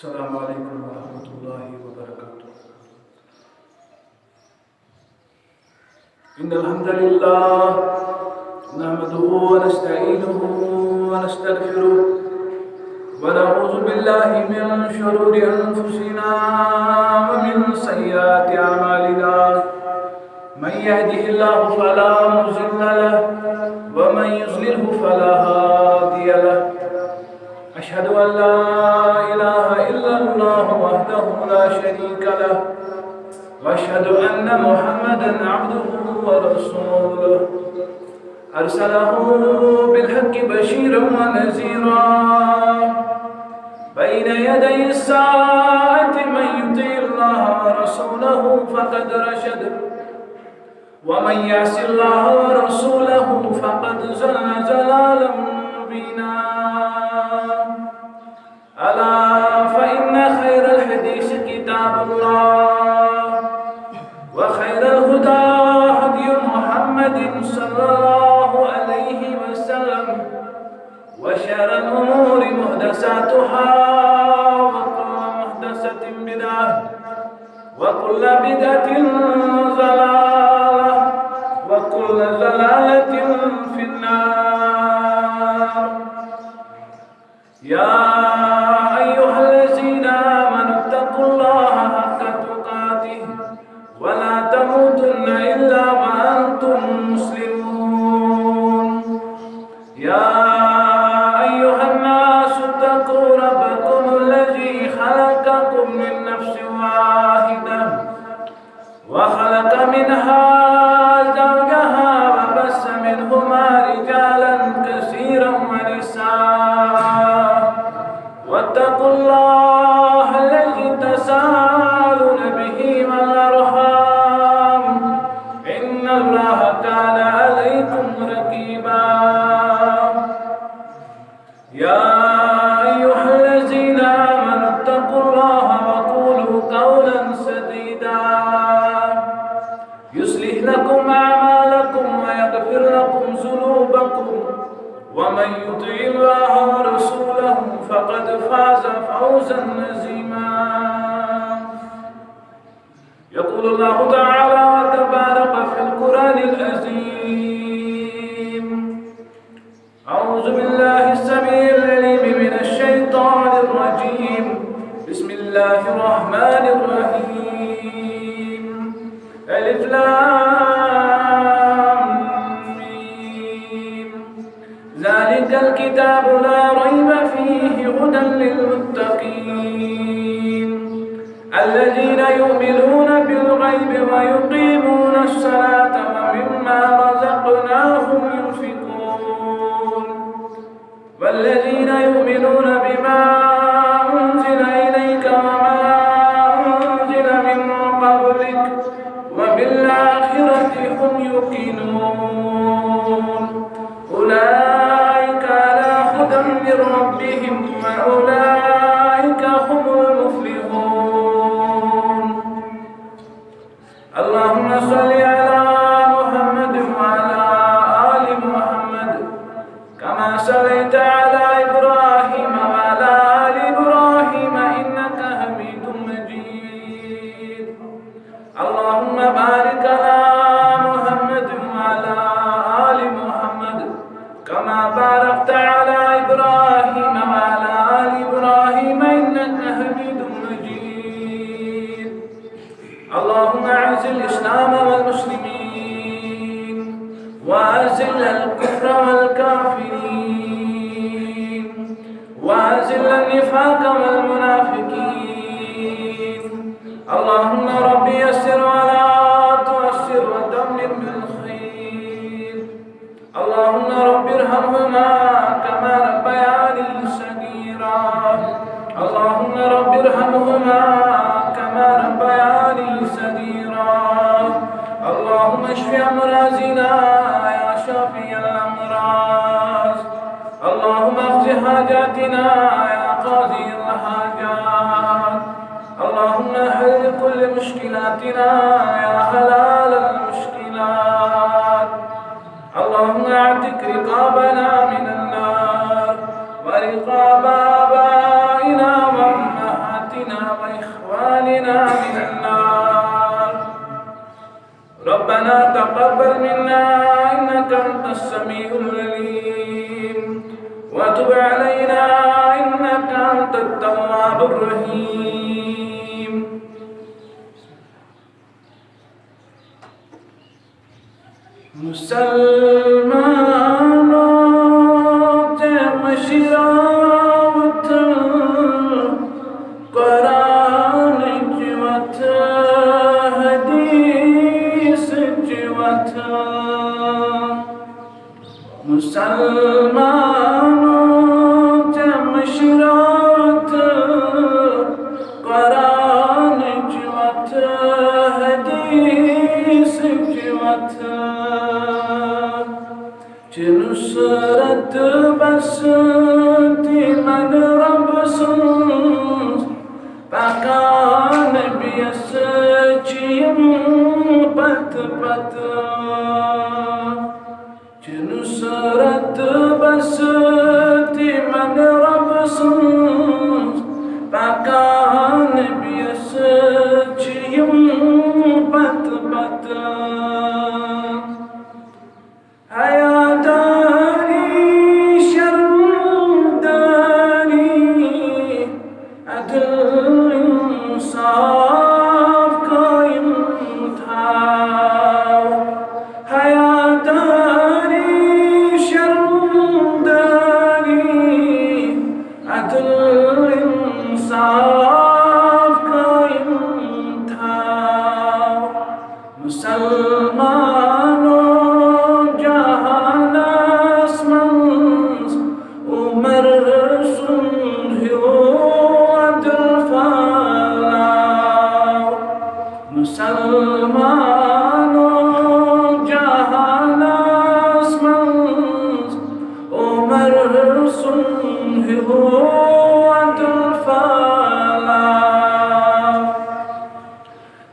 السلام عليكم ورحمة الله وبركاته. إن الحمد لله نحمده ونستعينه ونستغفره ونعوذ بالله من شرور أنفسنا ومن سيئات أعمالنا. من يهده الله فلا مضل له ومن يضلله فلا هادي له. أشهد أن لا إله إلا الله وحده لا شريك له وأشهد أن محمدا عبده ورسوله أرسله بالحق بشيرا ونذيرا بين يدي الساعة. من يطع الله ورسوله فقد رشد ومن يعص الله ورسوله فقد ضل ضلالا مبينا. ألا فإن خير الحديث كتاب الله وخير الهدى هدي محمد صلى الله عليه وسلم وشر الأمور محدثاتها وكل محدثة بدعة وكل بدعة ضلالة وكل ضلالة في النار. يا أيها الذين آمنوا اتقوا الله حق تقاته ولا تموتن إلا وأنتم مسلمون. يا أيها الناس اتقوا ربكم الذي خلقكم من نفس واحدة وخلق منها زوجها وبث منهما رجالا كثيرا ونساء. واتقوا الله الذي تساءلون به والأرحام إن الله كان عليكم رقيبا. يا أيها الذين آمنوا اتقوا الله وقولوا قولا سديدا يصلح لكم أعمالكم ويغفر لكم ذنوبكم ومن يطع الله ورسوله فقد فاز فوزا عظيما. يقول الله تعالى وتبارك في القرآن العظيم: أعوذ بالله السميع العليم من الشيطان الرجيم. بسم الله الرحمن الرحيم. ألف لام ميم. ذلك الكتاب لا ريب فيه هدى للمتقين الذين يؤمنون بالغيب ويقيمون الصلاة ومما رزقناهم ينفقون والذين يؤمنون بما أنزل إليك وما أنزل من قبلك وبالآخرة هم يوقنون. أولئك على هدى من ربهم وأولئك هم المفلحون. اللهم صل على محمد وعلى آل محمد كما صليت على إبراهيم وعلى آل إبراهيم إنك حميد مجيد. اللهم بارك على محمد وعلى آل محمد كما باركت على إبراهيم وعلى آل إبراهيم إنك حميد مجيد. اللهم أعز الإسلام والمسلمين وأذل الكفر والكافرين وأذل النفاق والمنافقين. اللهم رب يسر ولا تؤسر ودمر بالخير. اللهم رب ارحمهما كما ربياني صغيرا. اللهم رب ارحمهما كما ربياني صغيرا. اللهم اشف امراضنا يا شافي الامراض. اللهم اقض حاجاتنا يا قاضي الحاجات. اللهم حل كل مشكلاتنا يا حلال المشكلات. اللهم اعتق رقابنا من النار ورقاب آبائنا وأمهاتنا ربنا تقبل منا إنك أنت السميع العليم وتب علينا إنك أنت التواب الرحيم. مسلمانوں تے مشراوت قرآن جوت حدیث جوت مسلمانوں تے مشراوت قرآن جوت حدیث جوت نصرت بس تی من رب سنز پاکان بیس چیم پت پت نصرت بس تی من رب سنز پاکان بیس چیم پت پت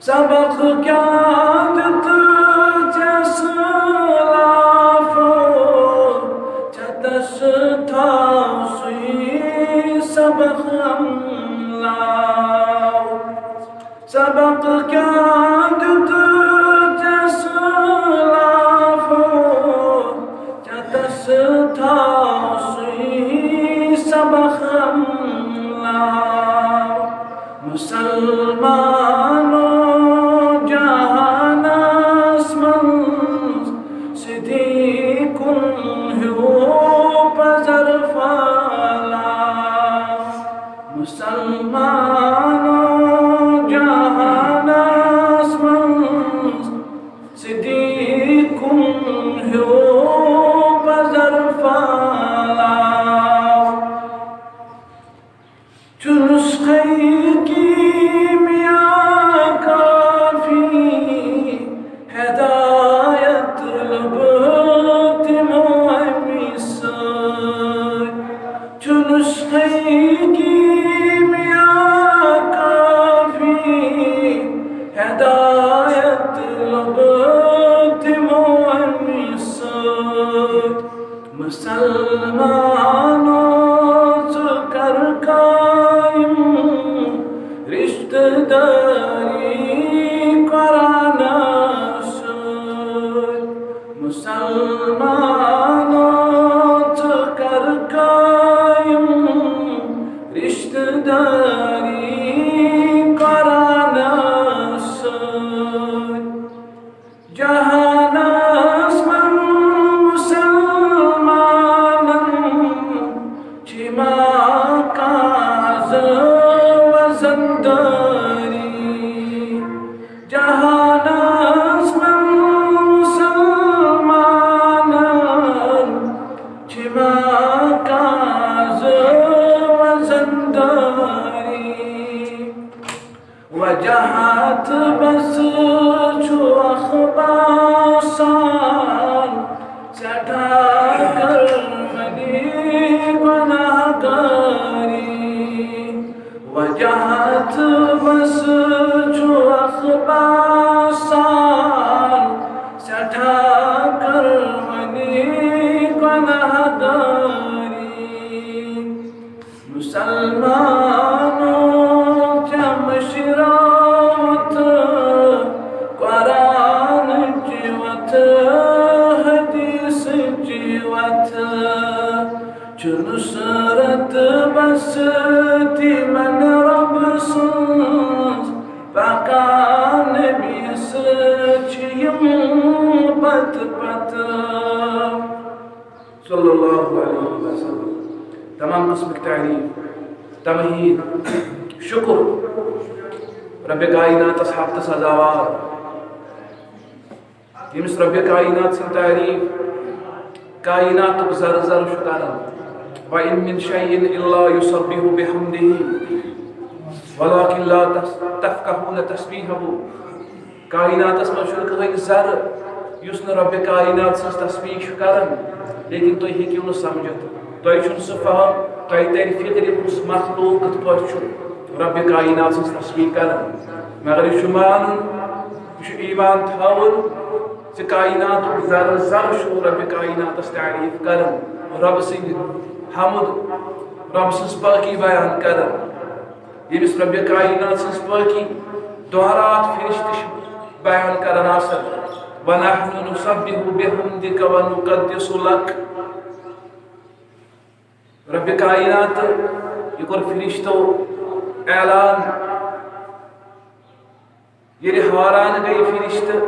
سبق کیا دت جس لافو چتس تھا سوی سبق املاو سبق کیا دت جس لافو چتس تھا سوی سبق املاو مسلمانوں مسلمانوں جہان آسمان صدیق ہو بزر فالا چنس خیر کیمیا کافی ہدایت لبت مومی سر چنس خیر ہدایت لبت مومی سر مسلمانوں کر قائم رشتہ داری قرآن سر مسلمانوں کر قائم رشتہ داری قرآن جہان آسمان مسلمان صلی اللہ علیہ وسلم. تمام قسم کی تعریف تمہید شکر رب کائنات حق سزاوار یمس رب کائنات سن تعریف کائنات زر زر شکران. وَإِن مِّن شَيْءٍ إِلَّا يُسَبِّحُ بِحَمْدِهِ وَلَكِن لَا تَفْقَهُونَ تَسْبِيحَهُ. کائناتس من چھُنہٕ کٕہٕنۍ ذر یُس نہٕ رب کائنات سٕنٛز تسبیح چھُ کران لیکن تُہۍ ہیٚکِو نہٕ سمجھِتھ تۄہہِ چھُنہٕ سُہ فہم تۄہہِ ترِ فِکرِ کُس مخلوق کِتھ پٲٹھۍ چھُ رب کائنات سٕنٛز تسبیح کران. مگر یہِ چھُ مانُن یہِ چھُ ایمان تھاوُن زِ کائناتُک ذر ذر چھُ رب کائناتس تعریف کران رب سٕنٛدِ حمد رب سٕنٛز پٲکی بیان کران. ییٚمِس رب کائنات سٕنٛز پٲکی دۄہ رات فرشتہٕ چھِ بیان کران آسان. وَنَحْنُ نُسَبِّحُ بِحَمْدِكَ وَنُقَدِّسُ لَكَ. رب کائنات یہ کوٚر فرشتو اعلان ییٚلہِ حٲران گٔے فرشتہٕ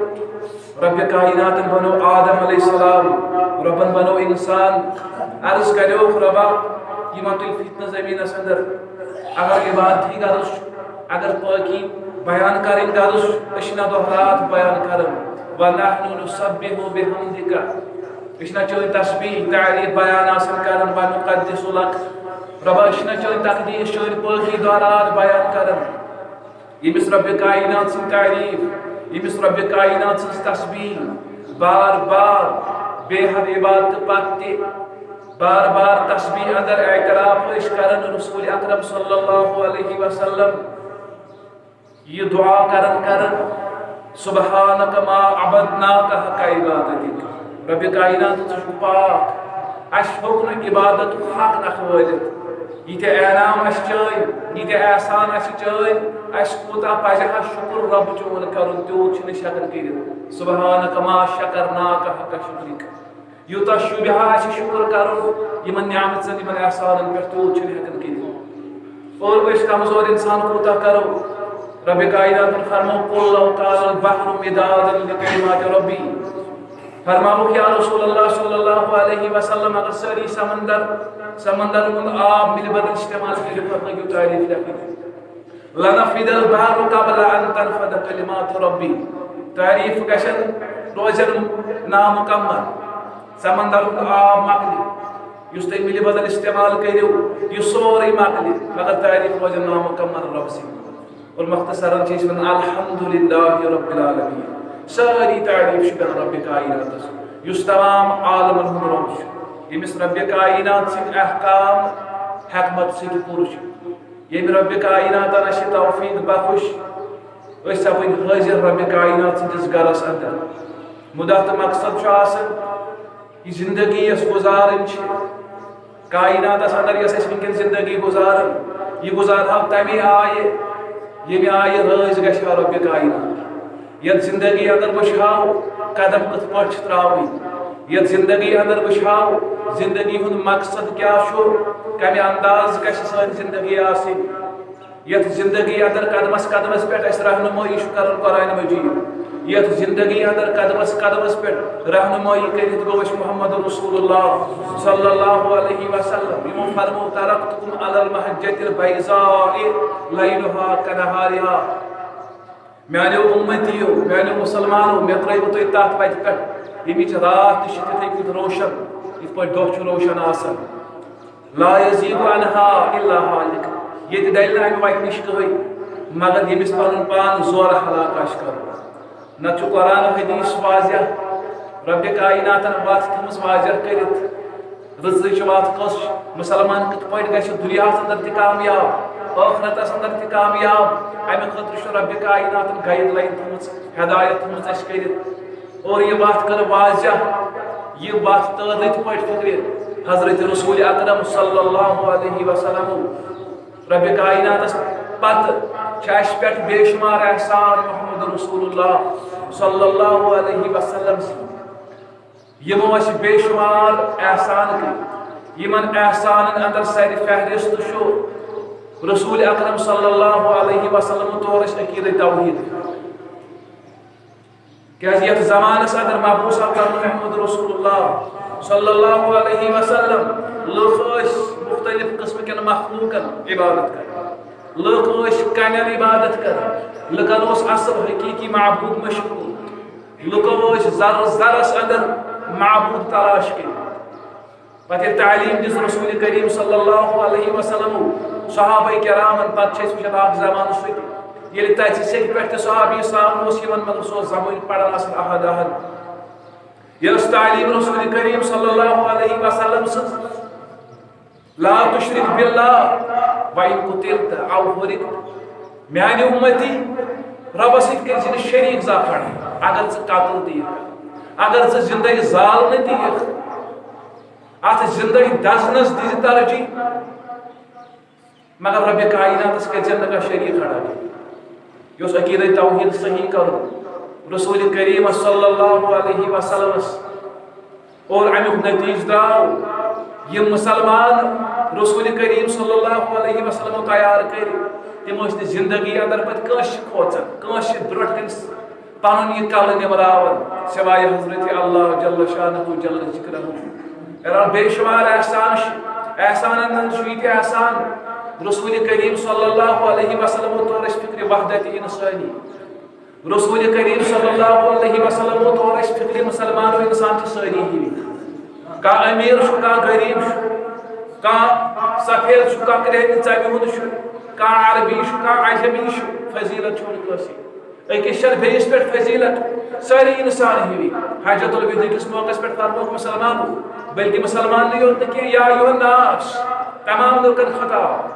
رب کائناتن بنو آدم علیہ السلام ربن بنو انسان. عرض کریو ربا یمن تُلۍ فتنہٕ زمینس اندر اگر عبادتی غرض اگر پاکی بیان کریں غرض اشنا دۄہ رات بیان کرن. وَنَحْنُ نُسَبِّحُ بِحَمْدِكَ اشنا چون تسبیح تعریف بیان آسان کرن. وَنُقَدِّسُ لَكَ ربا اشنا چون تقدیس چون پاکی دۄہ رات بیان کرن. یمس رب کائنات سن تعریف یمس رب کائنات سن تسبیح بار بار بے حد عبادت پتہ بار بار تسبیح اندر اعتراف پیش کرن. رسول اکرم صلی اللہ علیہ وسلم یہ دعا کرن سبحانک ما عبدناک حق عبادتک. رب کائنات ژٕ چھُکھ پاک اَسہِ ہیوٚک نہٕ عبادت حق نکھوٲلِتھ. ییٖتیٛاہ انعام اَسہِ چٲنۍ ییٖتیٛاہ احسان اَسہِ چٲنۍ اَسہِ کوٗتاہ پَزِ ہا شُکر رب چون کرُن تیوٗت چھِنہٕ أسۍ ہٮ۪کان کٔرِتھ. سبحانک ما شکرناک حق شُکرِک یوٗتاہ شوٗبہِ ہا اَسہِ شُکر کرُن یِمن نعمژن یِمن احسانن پٮ۪ٹھ تیوٗت چھِنہٕ ہٮ۪کان کٔرِتھ. اور أسۍ کمزور انسان کوٗتاہ کرو. رب کائناتن فرمو قُل لَوْ كَانَ الْبَحْرُ مِدَادًا لِكَلِمَاتِ رَبِّي. فرماوُکھ یا رسول اللہ صلی اللہ علیہ وسلم اگر سٲری سمندر ہُنٛد آب مِلہِ بدل استعمال کٔرِتھ پتہٕ لٔگِو تعریف لیکھنہِ. لَنَفِدَ الْبَحْرُ قَبْلَ أَن تَنفَدَ كَلِمَاتُ رَبِّي. تعریف گژھن روزن نامُکمل. سمندر ہُنٛد آب مۄکلہِ یُس تُہۍ مِلہِ بدل استعمال کٔرِو یہِ سورُے مۄکلہِ مگر تعریف روزن نامُکمل رب سٕنٛدۍ. اور مختصراً چھِ أسۍ وَنان الحمدُللہ رب العالمین. سٲری تعریف چھِ کران رب کائناتس یُس تمام عالمن ہُنٛد رب چھُ ییٚمِس رب کائنات سٕنٛدۍ احکام حکمت سۭتۍ پوٗرٕ چھِ. ییٚمہِ رب کائناتن اَسہِ توفیق بخش أسۍ سپٕدۍ حٲضِر رب کائنات سٕنٛدِس گرس اندر. مُدا تہٕ مقصد چھُ آسان یہِ زندگی یۄس گُزارٕنۍ چھِ کائناتس اندر یۄس أسۍ وٕنکٮ۪ن زندگی گُزاران یہِ گُزارہو تمے آیہِ ییٚمہِ آیہِ رٲضۍ گژھِ ہا رب کائنات. یتھ زندگی اندر وٕچھہو قدم کِتھ پٲٹھۍ چھِ تراوٕنۍ. یتھ زندگی اندر وٕچھہو زندگی ہُنٛد مقصد کیاہ چھُ کمہِ انداز گژھِ سٲنۍ زندگی آسٕنۍ. یتھ زندگی اندر قدمس قدمس پٮ۪ٹھ اَسہِ رہنمٲیی چھُ کران قرآن مجیٖد. یتھ زندگی اندر قدمس قدمس پٮ۪ٹھ رہنمٲیی کٔرِتھ گوٚو اَسہِ محمد رسول اللہ صلی اللہ علیہ وسلم. یِمو فرمو ترکتکم علی المحجۃ البیضاء لیلہا کنہارہا. میانیو امتیو میانیو مسلمانو مےٚ ترٲیوٕ تُہۍ تتھ وتہِ پٮ۪ٹھ ییٚمِچ رات تہِ چھِ تِتھٕے پٲٹھۍ روشن یِتھ پٲٹھۍ دۄہ چھُ روشن آسان. لا یزیغ عنہا الا ہالک. ییٚتہِ ڈلہِ نہٕ امہِ وتہِ نِش کٕہٕنۍ مگر ییٚمِس پنُن پان زورٕ ہلاک آسہِ کرُن. نتہٕ چھُ قرآن حدیث واضح رب کائناتن وتھ تھٲومٕژ واضح کٔرِتھ رٕژٕچ وتھ کۄس چھِ. مُسلمان کِتھ پٲٹھۍ گژھِ دُنیاہس اندر تہِ کامیاب ٲخرتس اندر تہِ کامیاب. امہِ خٲطرٕ چھُ رب کائناتن گایڈ لائن تھٲومٕژ ہدایت تھٲومٕژ اَسہِ کٔرِتھ. اور یہِ وتھ کٔر واضح یہِ وتھ تٲر رٕتۍ پٲٹھۍ فِکرِ حضرت رسول اکرم صلی اللہ علیہ وسلم. رب کائناتس پتہٕ چھِ اَسہِ پٮ۪ٹھ بے شُمار احسان محمد رسول اللہ صلی اللہ علیہ وسلم سٕنٛدۍ. یِمو اَسہِ بے شُمار احسان کٔرۍ. یِمن احسانن اندر سرِ فہرست چھُ رسول اکرم صلی اللہ علیہ وسلم طور اَسہِ عقیٖدٕ توحیٖد. کیٛازِ یتھ زمانس اندر مبعوث کرنہٕ محمد رسول اللہ صلی اللہ علیہ وسلم لوگ مختلف قسم کے مخلوقن عبادت کر لوگ کن عبادت کر لکن اصل حقیقی معبود مشغول لوگوں زرس اندر معبود تلاش کر پتہ تعلیم دس رسول کریم صلی اللہ علیہ وسلم صحابہ کرامن پتہ وچان اخ زمانہ سۭتۍ ییٚلہِ تتہِ سیٚکہِ پٮ۪ٹھ تہِ صحابی اسلام اوس یِوان مگر سُہ اوس زبٲنۍ پران اصل احد احد یہ تعلیم رسول کریم صلی اللہ علیہ وسلم سٕنٛز لا تشرک باللہ وَإِن قُتِلْتَ أَوْ غُرِقْتَ میانہِ اُمتی رۄبس سۭتۍ کٔرۍ زِ نہٕ شریٖک زانٛہہ اگر ژٕ قتل دِیکھ اگر ژٕ زندگی زالنہٕ دِیکھ اتھ زندگی دزنس دِزِ ترجیح مگر رب کائناتس کٔرۍ زِ نہٕ کانٛہہ شریٖک کھڑا یُس عقیدہ توحید صحیح کرُن رسول کریم صلی اللہ علیہ وسلم اور امیُک نتیجہ درٛاو یم مسلمان رسول کریم صلی اللہ علیہ وسلم تیار کر تم ٲسۍ زندگی اندر پتہ کٲنٛسہِ کھوژان کٲنٛسہِ برٛونٛٹھ کٔنۍ پنُن یہِ کلہٕ نِمراوان سوائے حضرت اللہ جل شانہ جل ذکرہ بے شمار احسانن ہُنٛد چھُ یہِ احسان رسول کریم صلی اللہ علیہ وسلم طور فکر وحدت انسانی رسول کریم صلی اللہ علیہ وسلم طور فکر مسلمان و انسان چھ ساری ہی کا امیر چھُ کانٛہہ غریب چھُ کانٛہہ سفید چھُ کانٛہہ کرٛہنہِ ژمہِ ہُنٛد چھُ کانٛہہ عربی چھُ کانٛہہ عجمی چھُ فضیلت چھُ نہٕ کٲنٛسہِ أکِس چھنہٕ بیٚیِس پٮ۪ٹھ فضیلت سٲری انسان ہِوی حجت الوداع کِس موقعس پٮ۪ٹھ فرمووُکھ مسلمانو بلکہ مسلمان نہیں ہوتے کہ یا ایھا الناس تمام لوکن خطاب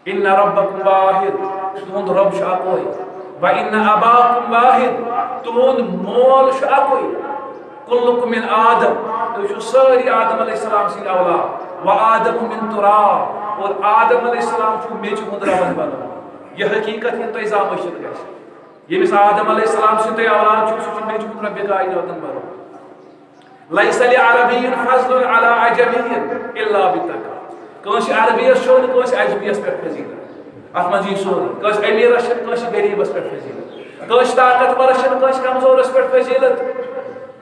ان ربکم واحد تہند رب چھُ اکوے وان اباکم واحد تہند مول چھُ اکوے کلکم من آدم تُہۍ چھِو سٲری آدم علیہ السلام سٕنٛدۍ اولاد و آدم من تراب اور آدم علیہ السلام چھُ میٚژِ ہُنٛد ربن بنومُت یہ حقیقت ییٚلہِ تۄہہِ زامٕژ گژھِ ییٚمِس آدم علیہ السلام سٕنٛدۍ تُہۍ اولاد چھُو سُہ چھُ میٚژِ ہُنٛد ربِ کائناتن بنومُت لیس لعربی فضل علی عجمی الا بتقوی کٲنٛسہِ عربیس چھُ نہٕ کٲنٛسہِ عجمیس پٮ۪ٹھ فضیلت اتھ منٛز یی سورُے کٲنٛسہِ امیرس چھنہٕ کٲنٛسہِ غریبس پٮ۪ٹھ فضیلت کٲنٛسہِ طاقتورس چھنہٕ کٲنٛسہِ کمزورس پٮ۪ٹھ فضیلت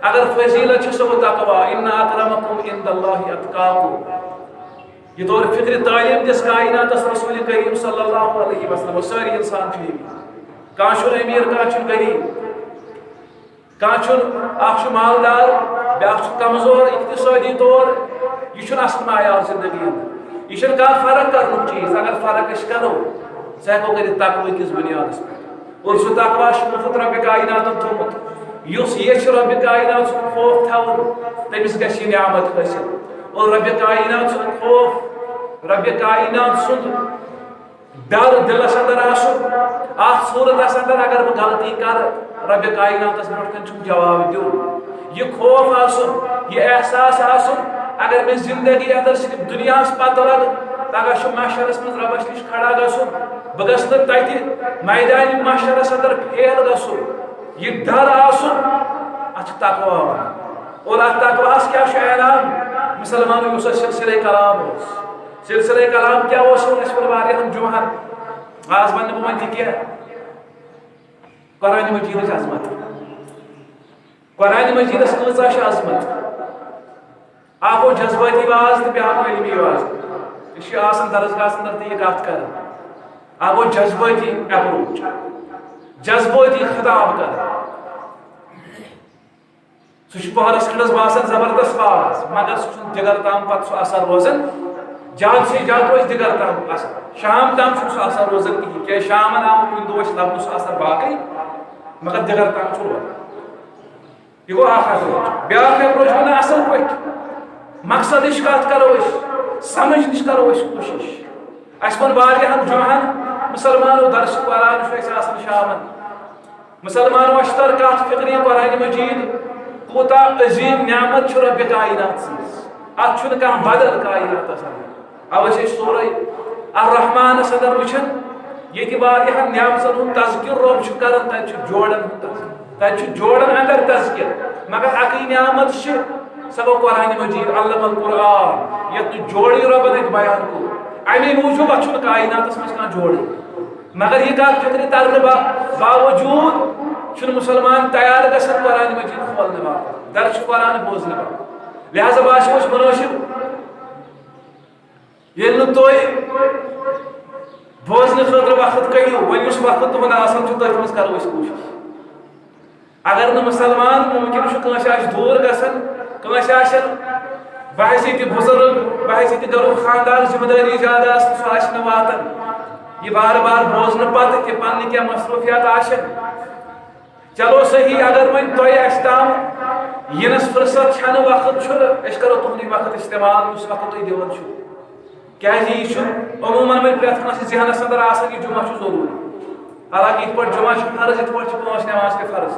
اگر فضیلت چھِ سۄ گوٚو تقوی ان اکرمکم عند اللہ اتقاکم یہ طور فکر تعلیم دِس کائناتس رسول کریم صلی اللہ علیہ وسلم سٲری انسان چھِ یِوان کانٛہہ چھُنہٕ امیر کانٛہہ چھُنہٕ غریب کانٛہہ چھُنہٕ اکھ چھُ مالدار بیاکھ چھُ کمزور اقتصٲدی طور یہ چھُنہٕ اصل معیار زندگی اندر یہ چھُنہٕ کانٛہہ فرق کرنُک چیٖز اگر فرق أسۍ کرو سُہ ہٮ۪کو کٔرِتھ تقوی کِس بُنیادس پٮ۪ٹھ اور سُہ تقوا چھُ مُفت ربِ کائناتن تھوٚومُت یُس یژھِ ربِ کائنات سُنٛد خوف تھاوُن تٔمِس گژھِ یہِ نعمت حٲصِل اور ربِ کائنات سُنٛد خوف ربِ کائنات سُنٛد ڈر دلس اندر آسُن اتھ صوٗرتس اندر اگر بہٕ غلطی کرٕ ربِ کائناتس برٛونٛٹھ کَنۍ چھُم جواب دیُن یہ خوف آسُن یہ احساس آسُن اگر میں زندگی اندر صرف دنیاہس پتہ لگ پگہ چھُ محشرس منٛز رۄبس نِش کھڑا گژھُن بہٕ گژھٕ نہٕ تتہِ میدانِ محشرس اندر پھیل گژھُن یہ ڈر آسُن اتھ چھُ تقوا ونان اور اتھ تقواہس کیاہ چھُ اعلان مسلمانو یُس اَسہِ سلسلہ کلام اوس سلسلہ کلام کیاہ اوس اَسہِ ووٚن واریاہن جمعن آز ونہٕ بہٕ وۄنۍ تہِ کینٛہہ قرآن مجیدٕچ عظمت قرآن مجیدس کۭژاہ چھِ عظمت اکھ گوٚو جذبٲتی واز تہٕ بیٛاکھ گوٚو علمی واز أسۍ چھِ آسان درسگاہس اندر تہِ یہِ کتھ کران اکھ گوٚو جذبٲتی اپروچ جذبٲتی خطاب کران سُہ چھُ پہرس کھنڈس باسان زبردست واز مگر سُہ چھُنہٕ دِگر تام پتہٕ سُہ اثر روزان زیادٕ سے زیادٕ روزِ دِگر تام اثر شام تام چھُنہٕ سُہ اثر روزان کِہیٖنۍ کیٛازِ شامن آو کُنہِ دۄہ چھُ لبنہٕ سُہ اثر باقٕے مگر دِگر تام چھُ روزان یہ گوٚو اکھ اپروچ بیٛاکھ اپروچ ونان اصل پٲٹھۍ مقصدٕچ کتھ کرو أسۍ سمجھنٕچ کرو أسۍ کوٗشش اَسہِ ووٚن واریاہن جمعن مسلمانو درس قرآن چھُ اَسہِ آسان شامن مسلمانو اَسہِ تر کتھ فکری قرآن مجیٖد کوٗتاہ عظیٖم نعمت چھُ ربِ کائنات سٕنٛز اتھ چھُنہٕ کانٛہہ بدل کائناتس اندر اوے چھِ أسۍ سورے الرحمانس اندر وٕچھان ییٚتہِ واریاہن نعمژن ہُنٛد تذکر رۄب چھُ کران تتہِ چھُ جوڑن ہُنٛد تذکر تتہِ چھُ جوڑن اندر تذکر مگر اکٕے نعمت چھِ سۄ گوٚو قرآن مجیٖد علم القرآن یتھ نہٕ جوڑی رۄبن اتہِ بیان کوٚر امی موٗجوٗب اتھ چھُنہٕ کائناتس منٛز کانٛہہ جوڑی مگر یہِ کتھ فکرِ ترنہٕ باوجوٗد چھُنہٕ مسلمان تیار گژھان قرآن مجیٖد کھولنہٕ باپتھ درس قرآن بوزنہٕ باپتھ لہذا باسو اس مناسب یل تھی بوزن خاطر وقت کڑو ون اس وقت تمہیں آسان تھی مز کرو کوشش اگر نا مسلمان ممکن کنس دور گھن کنس بحثیت بزرگ بحثیت گھرک خاندار ذمہ داری زیادہ سہ واتان یہ بار بار بوزن پتہ کہ پنہ کیا مصروفیات چلو صحیح اگر ون تہ تام ینس فرصت چھن وقت کرو تہدی وقت استعمال اس وقت تھی دان یہ عموماً پریت کھانا ذہنس اندر آسان یہ جمعہ ضروری حالانکہ یہ پہ جمعہ فرض یہ پہ پانچ نماز کے فرض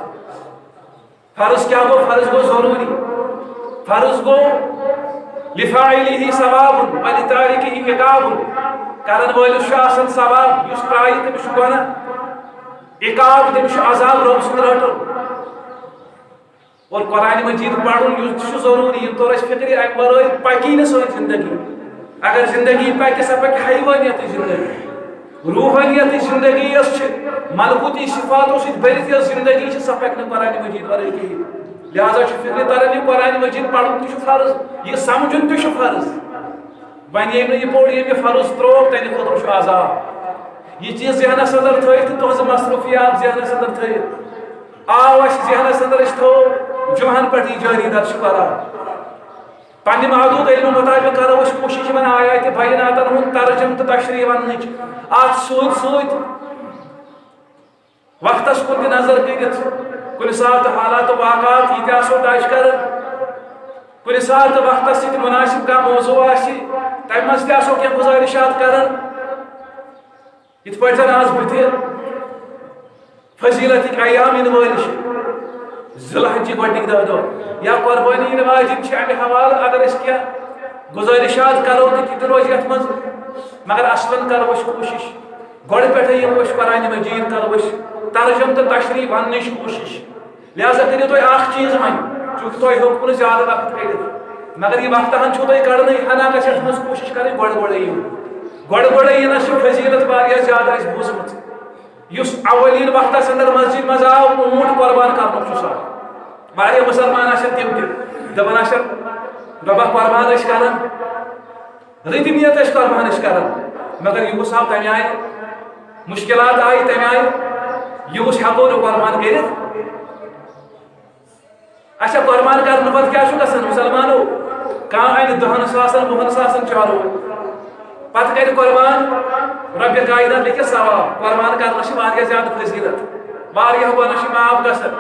فرض کیا گو فرض گو ضروری فرض گو لفاعلہ ثواب ولتارکہ عقاب کرن ولس ثواب اس ترائے تمس گناہ عقاب تمس عذاب رب سند رٹن اور قرآن مجید پڑھن یہ ضروری یہ طور فکر امہ ورائے پکی نا سن زندگی اگر زندگی پکہ سا پکہ حیوانیت زندگی روحانیت زندگی اس ملکوتی صفاتوں ست بھرت یہ زندگی سا پکہ قرآن مجید ورائے کہین لہذا فکر تران یہ قرآن مجید پڑھن تہ فرض یہ سمجھن تہ فرض ون یم یہ پوڑ یم فرض ترو تمہ خاطر عذاب یہ چیز ذہنس اندر تھوت تہذ مصروفیات ذہنس اندر تھوت آو اس ذہنس اندر تھو جمعن پہ جاری درس قرآن پنہ محدود علم مطابق کرو اس کوشش من آیات بیناتن ہند ترجم تو تشریح ونچ ات ست وقتس کن تہ نظر کرت کن سات حالات و واقعات یہ آسو داش کر کن سات وقت ست مناسب کا موضوع تمہ مز تہ آسو کی گزارشات کران یت پہ زن آز بت فضیلت ایام ان ول ذوالحجہ گۄڈنِکۍ دہ دۄہ یا قربانی ان واجب امہ حوالہ اگر اس کیا گزارشات کرو تو تہ روز یتھ مز مگر اصلاً کرو اس کوشش گۄڈٕ پٮ۪ٹھے یِمو أسۍ قرآن مجید کرو اس ترجم تو تشریح وننٕچ کوشش لہذا کٔرِو تُہۍ اکھ چیٖز وۄنۍ چونکہ تۄہہِ ہیوٚکوٕ نہٕ زیادٕ وقت کٔڑِتھ مگر یہ وقتہ ہن چھُو تۄہہِ کڑنٕے ہنا گژھِ یتھ منٛز کوشش کرٕنۍ گۄڈٕ گۄڈٕ یِنس چھِ فضیلت واریاہ زیادٕ اَسہِ بوٗزمٕژ یُس اولین وقتس اندر مسجد مز آو اونٹ قربان کرنُک چھُ سہل واریاہ مسلمان آسن تِم تہِ دپان آسن رۄبا قربان ٲسۍ کران رٕتۍ نیت ٲسۍ قربان ٲسۍ کران مگر یِہُس آو تمہِ آیہِ مشکلات آیہِ تمہِ آیہِ یِہُس ہٮ۪کو نہٕ قربان کٔرِتھ اچھا قربان کرنہٕ پتہٕ کیٛاہ چھُ گژھان مسلمانو کانٛہہ انہِ 10,000 20,000 چارو پتہٕ کرِ قربان رۄبہِ کایِنات لیکھِ ثواب قربان کرنس چھِ واریاہ زیادٕ فضیلت واریاہ گۄناہ چھِ معاف گژھان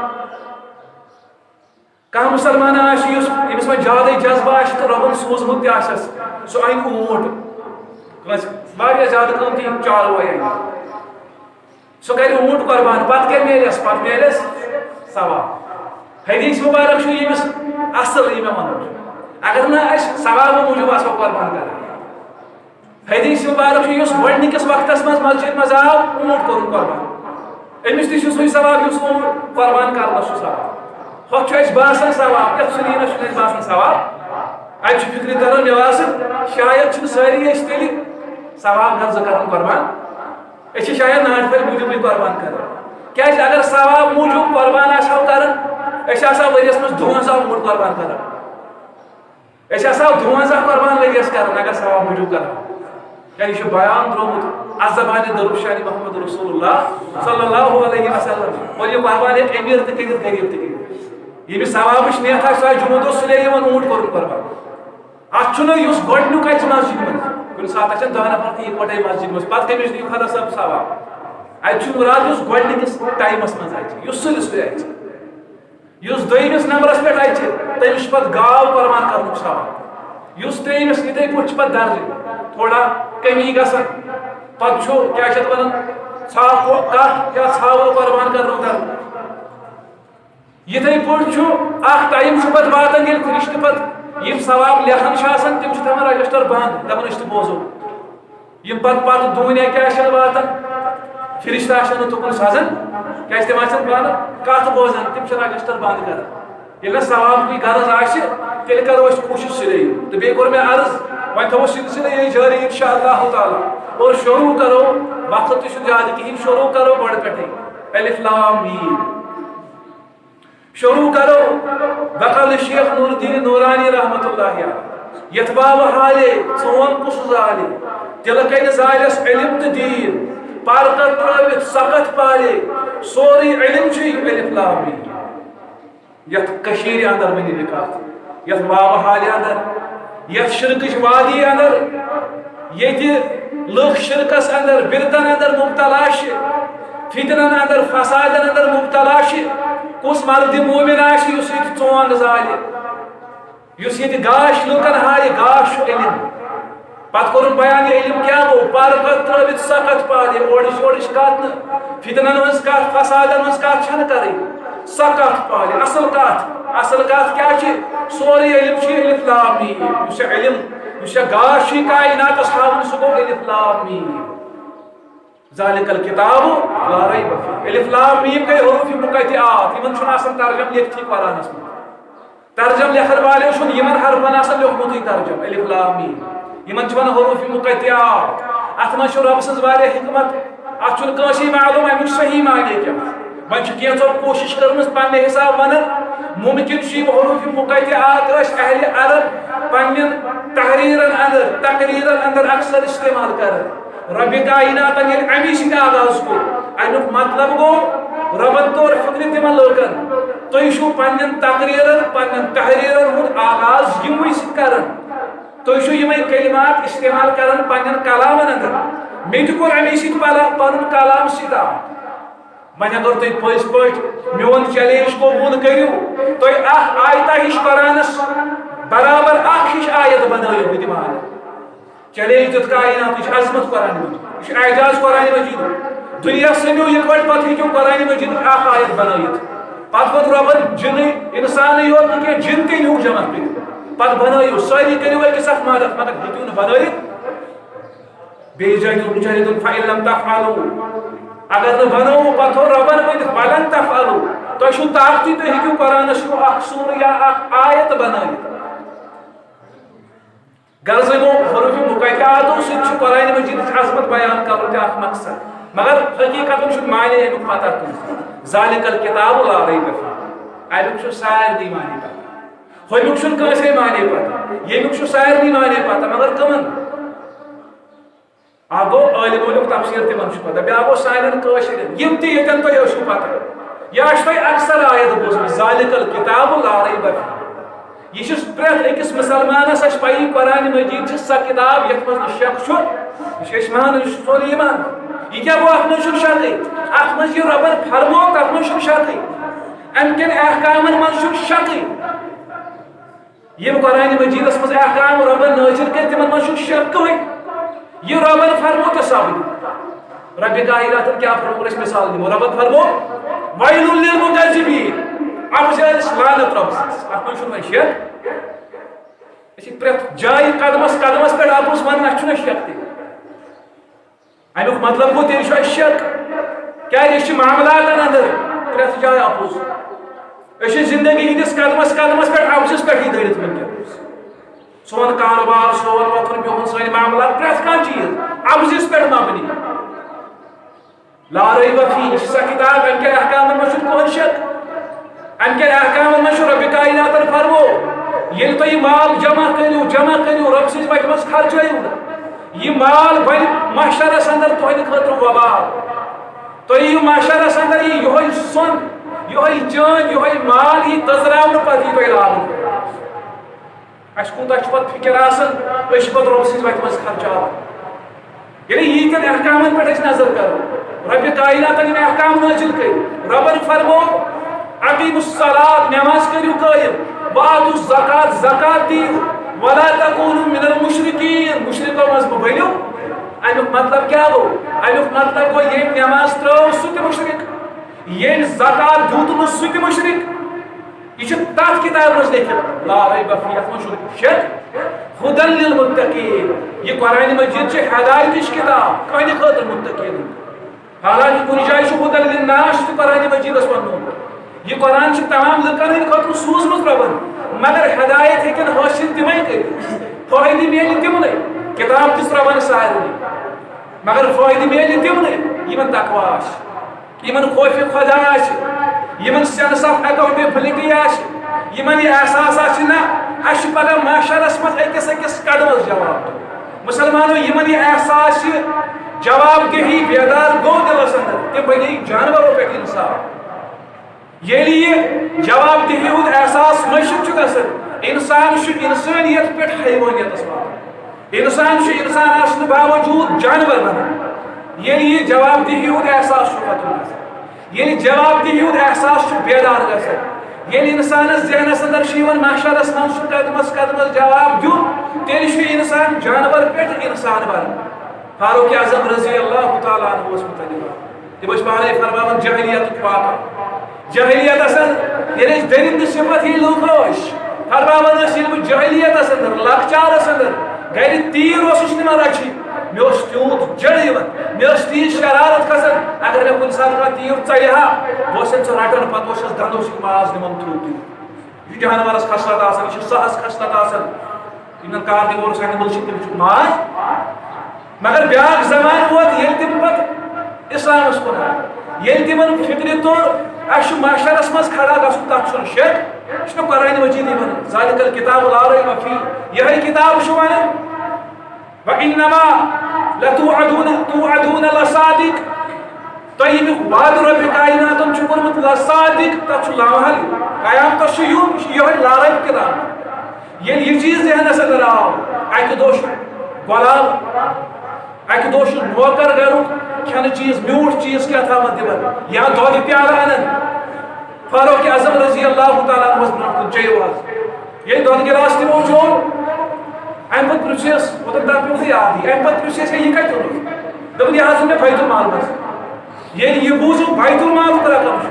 کانٛہہ مسلمان آسہِ ییٚمِس وۄنۍ زیادٕ جذبہٕ آسہِ تہٕ رۄبن سوٗزمُت تہِ آسٮ۪س سُہ اَنہِ اوٗنٹ کٲنٛسہِ واریاہ زیادٕ قۭمتی چاروٲے اَنہِ سُہ کرِ اوٗنٹ قربان پتہٕ کیٛاہ میلٮ۪س پتہٕ میلٮ۪س ثواب حدیث مبارک چھُ ییٚمِس اصل یہِ مےٚ وَنُن چھُ اگر نہٕ أسۍ ثوابہٕ موٗجوٗب آسو قربان کران حدیث مبارک چھُ یُس گۄڈنِکِس وقتس منٛز مسجد منٛز آو اوٗنٹ کوٚرُن قربان أمِس تہِ چھُ سُے ثواب یُس اوٗنٹ قربان کرنس چھُ ثواب ہوٚتھ چھُ اَسہِ باسان ثواب یتھ سُنیٖنس چھُنہٕ اَسہِ باسان ثواب اَتہِ چھُ فِکرِ تران مےٚ باسان شاید چھِنہٕ سٲری أسۍ تیٚلہِ ثواب گنٛزٕ کران قربان أسۍ چھِ شاید ناٹہِ پھلہِ موٗجوٗبٕے قربان کران کیٛازِ اگر ثواب موٗجوٗب قربان آسہو کران أسۍ آسہو ؤرِیس منٛز 52 اوٗنٹ قربان کران أسۍ آسہو 52 قربان ؤرِیس کران اگر ثواب موٗجوٗب کرہو یعنی یہ بیان ترومت از زبان درود شان محمد رسول اللہ صلی اللہ علیہ وسلم اور یہ قربان ایک امیر تہ کٔرِتھ غریب تہ کٔرِتھ ییٚمِس ثوابٕچ نیت آسہِ سُہ آسہِ جمعہ دۄہ سُلے یِوان اوٗنٹ کوٚرُن قربان اتھ چھُنہٕ یُس گۄڈنیُک اَژِ مسجد منٛز کُنہِ ساتہٕ آسن 10 نفر تہِ یِکوٹے مسجد منٛز پتہٕ کٔمِس دِیِو خۄدا صٲب ثواب اتہِ چھُ مُراد یُس گۄڈنِکِس ٹایمس منٛز اَژِ یُس سُلہِ سُلہِ اَژِ یُس دوٚیمِس نمبرس پٮ۪ٹھ اَژِ تٔمِس چھُ پتہٕ گاو قربان کرنُک ثواب یُس ترٛیٚیِمِس یِتھے پٲٹھۍ چھُ پتہٕ درجہِ تھوڑا کمی گژھان پتہٕ چھُ کیٛاہ چھِ اتھ ونان ژھاو کٹھ یا ژھاوٕ قربان کرنُک درجہِ یِتھے پٲٹھۍ چھُ اکھ ٹایم چھُ پتہٕ واتان ییٚلہِ فرشتہٕ پتہٕ یِم ثواب لیکھان چھِ آسان تِم چھِ تھاوان رجسٹر بنٛد دپان أسۍ تہِ بوزو یِم پتہٕ دوٗنیا کیٛاہ چھِ واتان فرشتہٕ آسن نہٕ تُکُن سَزان کیٛازِ تِم آسن پانہٕ کتھ بوزان تِم چھِ رجسٹر بنٛد کران ییٚلہِ نہٕ ثوابٕچ غرض آسہِ تیٚلہِ کرو أسۍ کوٗشش سُلے تہٕ بیٚیہِ کوٚر مےٚ عرض وۄنۍ تھاوو سلسلے جٲری انشاء اللہ تعالیٰ اور شروع کرو وقت تہِ چھُنہٕ زیادٕ کِہیٖنۍ شروع کرو گۄڈٕ پٮ۪ٹھے الف لام میم شروع کرو بقول شیخ نور الدین نورانی رحمت اللہ علیہ یتباب حالے ثون کس زالے تلکین زالس علم تو دین پارکت تروت سقط پالے سوری علم چی الف لام میم یت کشیر اندر بنی لکھات یت باب حالے اندر یت شرکش وادی اندر یہ لوگ شرکس اندر بردن اندر مبتلا فتنن اندر فسادن اندر مبتلا کس مرد مومن اس یہ ثون زالے اس یہ گاش لوکن ہائے گاش علم پت کورن بیان یہ علم کیا گو پارکت تروت سقط پالے اوڑش کت فتنن ہز کت فسادن ہز کت چھن کریں سقط پالے اصل کت کیا سوری علم الف لام میم اس علم اس گاش کائنات ہاون سہ گو الف لام میم ذالک الکتاب لا ریب فیہ الف لام میم گئی حروف مقطعات یمن چھن آسان ترجم لیکھتی قرآنس من ترجم لکھن والے چھن یمن حرفن آسان لیکھمتٕے ترجم الف لام میم یمن چھن حروف مقطعات ات من چھ رب سٕنٛز واریاہ حکمت ات چھن کٲنٛسے معلوم امیُک صحیح معنی کیا وۄنۍ چھِ کینٛژو کوٗشِش کٔرمٕژ پننہِ حساب ونن ممکن چھُ یِم حروف مقطعات ٲسۍ اہلِ عرب پننٮ۪ن تقریرن اندر اکثر استعمال کران رب کائناتن ییٚلہِ امی سۭتۍ آغاز کوٚر امیُک مطلب گوٚو ربن طور فکر تمن لوکن تُہۍ چھِو پننٮ۪ن تقریرن پننٮ۪ن تحریرن ہُنٛد آغاز یِموٕے سۭتۍ کران تُہۍ چھِو یِمے کلمات استعمال کران پننٮ۪ن کلامن اندر مےٚ تہِ کوٚر امی سۭتۍ پنُن کلام سٹارٹ وۄنۍ اگر تُہۍ پٔزۍ پٲٹھۍ میون چیلینج قبوٗل کٔرِو تُہۍ اکھ آیتہ ہِش قرآنس برابر اکھ ہِش آیت بنٲیِو بہٕ دِمہٕ ہا چیلینج دیُت کائناتٕچ عظمت قرآن مجیٖد یہ اعجاز قرآن مجیٖد دُنیا سٔنِو یِتھ پٲٹھۍ پتہٕ ہیٚکِو قرآن مجیٖدٕچ اکھ آیت بنٲیِتھ پتہٕ کھوٚت رۄبن جِنٕے اِنسانٕے یوت نہٕ کینٛہہ جِن تہِ نیوٗکھ جمع کٔرِتھ پتہٕ بنٲیِو سٲری کٔرِو أکِس اکھ مدد مگر ہیٚکِو نہٕ بنٲیِتھ بیٚیہِ جایہِ دیُت مُجاہِدُن فَإِن لَمْ تَفْعَلُوا اگر نہ بنو پتہٕ تھوٚو رۄبن ؤنِتھ وَلَن تَفْعَلُوا تۄہہِ چھُو طاقتٕے تُہۍ ہیٚکِو قرآنس ہیوٗ اکھ سوٗرٕ یا اکھ آیت بنٲیِتھ غرض یِمو حروف مقطعاتو سۭتۍ چھُ قرآن مجیٖدٕچ عظمت بیان کرُن تہِ اکھ مقصد مگر حقیقتن چھُنہٕ معنی امیُک پتہ کٲنٛسہِ ذالک الکتاب لا ریب فیہ امیُک چھُ سارنٕے معنی پتہ ہوٚمیُک چھُنہٕ کٲنٛسے معنی پتہ ییٚمیُک چھُ سارنٕے معنی پتہ مگر کٕمن اکھ گوٚو عٲلِم اُلیوٗک تفسیٖر تِمن چھُ پتہ بیٛاکھ گوٚو سانٮ۪ن کٲشرٮ۪ن یِم تہِ ییٚتٮ۪ن تۄہہِ ٲسِو پتہ یا چھُ تۄہہِ اکثر آیت بوٗزمٕژ ذالک الکتاب لا ریب فیہ یہ چھُ پرٛٮ۪تھ أکِس مُسلمانس اَسہِ پَیی قرآن مجیٖد چھِ سۄ کِتاب یتھ منٛز نہٕ شک چھُ یہِ چھُ أسۍ مانان یہِ چھُ سورُے ایمان یہ کیا گوٚو اتھ منٛز چھُنہٕ شکٕے اتھ منٛز یہِ رۄبن فرمو تتھ منٛز چھُنہٕ شکٕے امہِ کٮ۪ن احکامن منٛز چھُنہٕ شکٕے یِم قرآن مجیٖدس منٛز احکام رۄبن نٲزِل کٔرۍ تِمن منٛز چھُنہٕ شک کٕہٕنۍ یہِ رۄبن فرمو تہِ سپدِ ربِ کائناتن کیا فرمو أسۍ مثال دِمو رۄبن فرمو وَیْلٌ لِلْمُکَذِّبِیٖنَ افضل لعنت رب اتھ منٛز چھُنہٕ وۄنۍ شک أسۍ چھِ پرٛٮ۪تھ جایہِ قدمس پٮ۪ٹھ اپُز ونان اَسہِ چھُنہٕ شک تہِ امیُک مطلب گوٚو تیٚلہِ چھُ اَسہِ شک کیٛازِ أسۍ چھِ معاملاتن اندر پرٛٮ۪تھ جایہِ اپُز أسۍ چھِ زندگی ہٕنٛدِس قدمس پٮ۪ٹھ اپزس پٮ۪ٹھٕے دٔرِتھ وٕنکٮ۪ن سون کاروبار سون وۄتھُن بِہُن سٲنۍ معاملات پرٛٮ۪تھ کانٛہہ چیٖز اپزس پٮ۪ٹھ مبنی لا ریب فیہ یہِ چھِ سۄ کِتاب امہِ کٮ۪ن احکامن منٛز چھُنہٕ کٕہٕنۍ شک امہِ کٮ۪ن احکامن منٛز چھُ ربِ کائناتن فرمو ییٚلہِ تُہۍ یہِ مال جمع کٔرِو رۄبہٕ سٕنٛزِ وتہِ منٛز خرچٲیِو نہٕ یہِ مال بنہِ محشرس اندر تُہنٛدِ خٲطرٕ وبال تُہۍ یِیِو محشرس اندر یی یِہوے سۄن یِہوے چٲنۍ یِہوے مال یی تٔژراونہٕ پتہٕ یی تۄہہِ لاگُن اَسہِ کوٗتاہ چھُ پتہٕ فِکر آسان أسۍ چھِ پتہٕ رۄبہٕ سٕنٛزِ وتہِ منٛز خرچاوان ییٚلہِ ییٖتٮ۪ن احکامن پٮ۪ٹھ أسۍ نظر کرو ربِ کائناتن یِم احکام نٲزِل کٔرۍ رۄبن فرمو اقیموا الصلاۃ نماز کٔرِو قٲیِم وآتوا الزکات زکات دِیِو ولا تکونوا من المشرکین مشرکو منٛز مہ بٔنِو امیُک مطلب کیا گوٚو امیُک مطلب گوٚو ییٚمۍ نماز ترٲو سُہ تہِ مُشرِک ییٚمۍ زکات دیُت نہٕ سُہ تہِ مُشرِک یہ چھُ تتھ کتابہِ منٛز لیکھِتھ لا ریب فیہ یتھ منٛز چھُنہٕ شک ہُدًى للمتقین یہ قرآن مجیٖد چھِ ہدایتٕچ کتاب کٕہٕنٛدِ خٲطرٕ متقین حالانکہ کُنہِ جایہِ چھُ ہُدًى للناس تہِ قرآن مجیٖدس وننومُت یہ قرآن چھُ تمام لُکن ہٕنٛدِ خٲطرٕ سوٗزمُت رۄبن مگر ہدایت ہیٚکن حٲصِل تِمے کٔرِتھ فٲیدٕ میلہِ تِمنٕے کتاب دِژ رۄبن سارنٕے مگر فٲیدٕ میلہِ تِمنٕے یِمن تقوا آسہِ یِمن خوفِ خۄدا آسہِ یمن سینس آف اکاؤنٹیبلٹی یمن یہ احساس آنا اس پگہ معاشرس مز أکس أکس قدمس جواب مسلمانوں یمن یہ احساس جواب دہی بیدار گو دلس اندر تم بنے جانوروں پہ انصاف یلی یہ جواب دہی ہند احساس مشق گھن انسان انسانیت پہ حیوانیت انسان انسان آسن باوجود جانور بنان یلی یہ جواب دہی ہند احساس ختم یلی جواب دہی ہند احساس بیدار گھن یلی انسانس ذہنس اندر معاشرس من قدمس قدمس جواب دیون تیل انسان جانور پہ انسان بنان فاروق اعظم رضی اللہ تعالیٰ عنہ متعلق تم پانے فرمان جاہلیت پاک جاہلیت یعنی درند صفت ہی لوگ فرمان جاہلیت اندر لکچارس اندر گر تیر نمان رچی مے تیوت جڑ مے تیز شرارت کھسان اگر مے کن سات تیر ٹھہ بہت سہ رٹان پتہ گندو سی ماز نمان تھوڑ یہ جانورس خصلت یہ سہس خصلت کارنیورس اینمل تم ماز مگر بیاکھ زمان ووت یل تم پتہ اسلامس کن یل تمن فکر طور اس معاشرس مز کھڑا گھن تک شک یہ قرآن مجید ذالک الکتاب لا ریب فیہ یہ کتاب ون وَإِنَّمَا لَتُوعَدُونَ لَصَادِقٌ تۄہہِ وعدٕ رۄبِ کائناتن چھُ کوٚرمُت لَصَادِق تتھ چھُ لامحل قیامتس چھُ یُن یِہوٚے لا ریب کتاب ییٚلہِ یہِ چیٖز ذہنس اندر آو اکہِ دۄہ چھُ غلام اکہ دہ نوکر گرک کھین چیز میوٹ چیز کیا تھامت دِوان یا دۄدٕ پیالہٕ انان فاروق اعظم رضی اللہ تعالیٰ عنہ برونٛٹھ کُن چیٚیِو حظ ییٚلہِ دۄدٕ گِلاس تِمو چوٚو امہ پتہٕ پرٛژھٮ۪س اوتن تام پیوٚو نہٕ یادٕے امہ پتہٕ پرٛژھٮ۪س ہے یہِ کتہِ اوٚنُتھ دوٚپُن یہِ حظ اوٚن مےٚ بیت المال منٛز ییٚلہِ یہِ بوٗزُو بیت المالُک رقم چھُ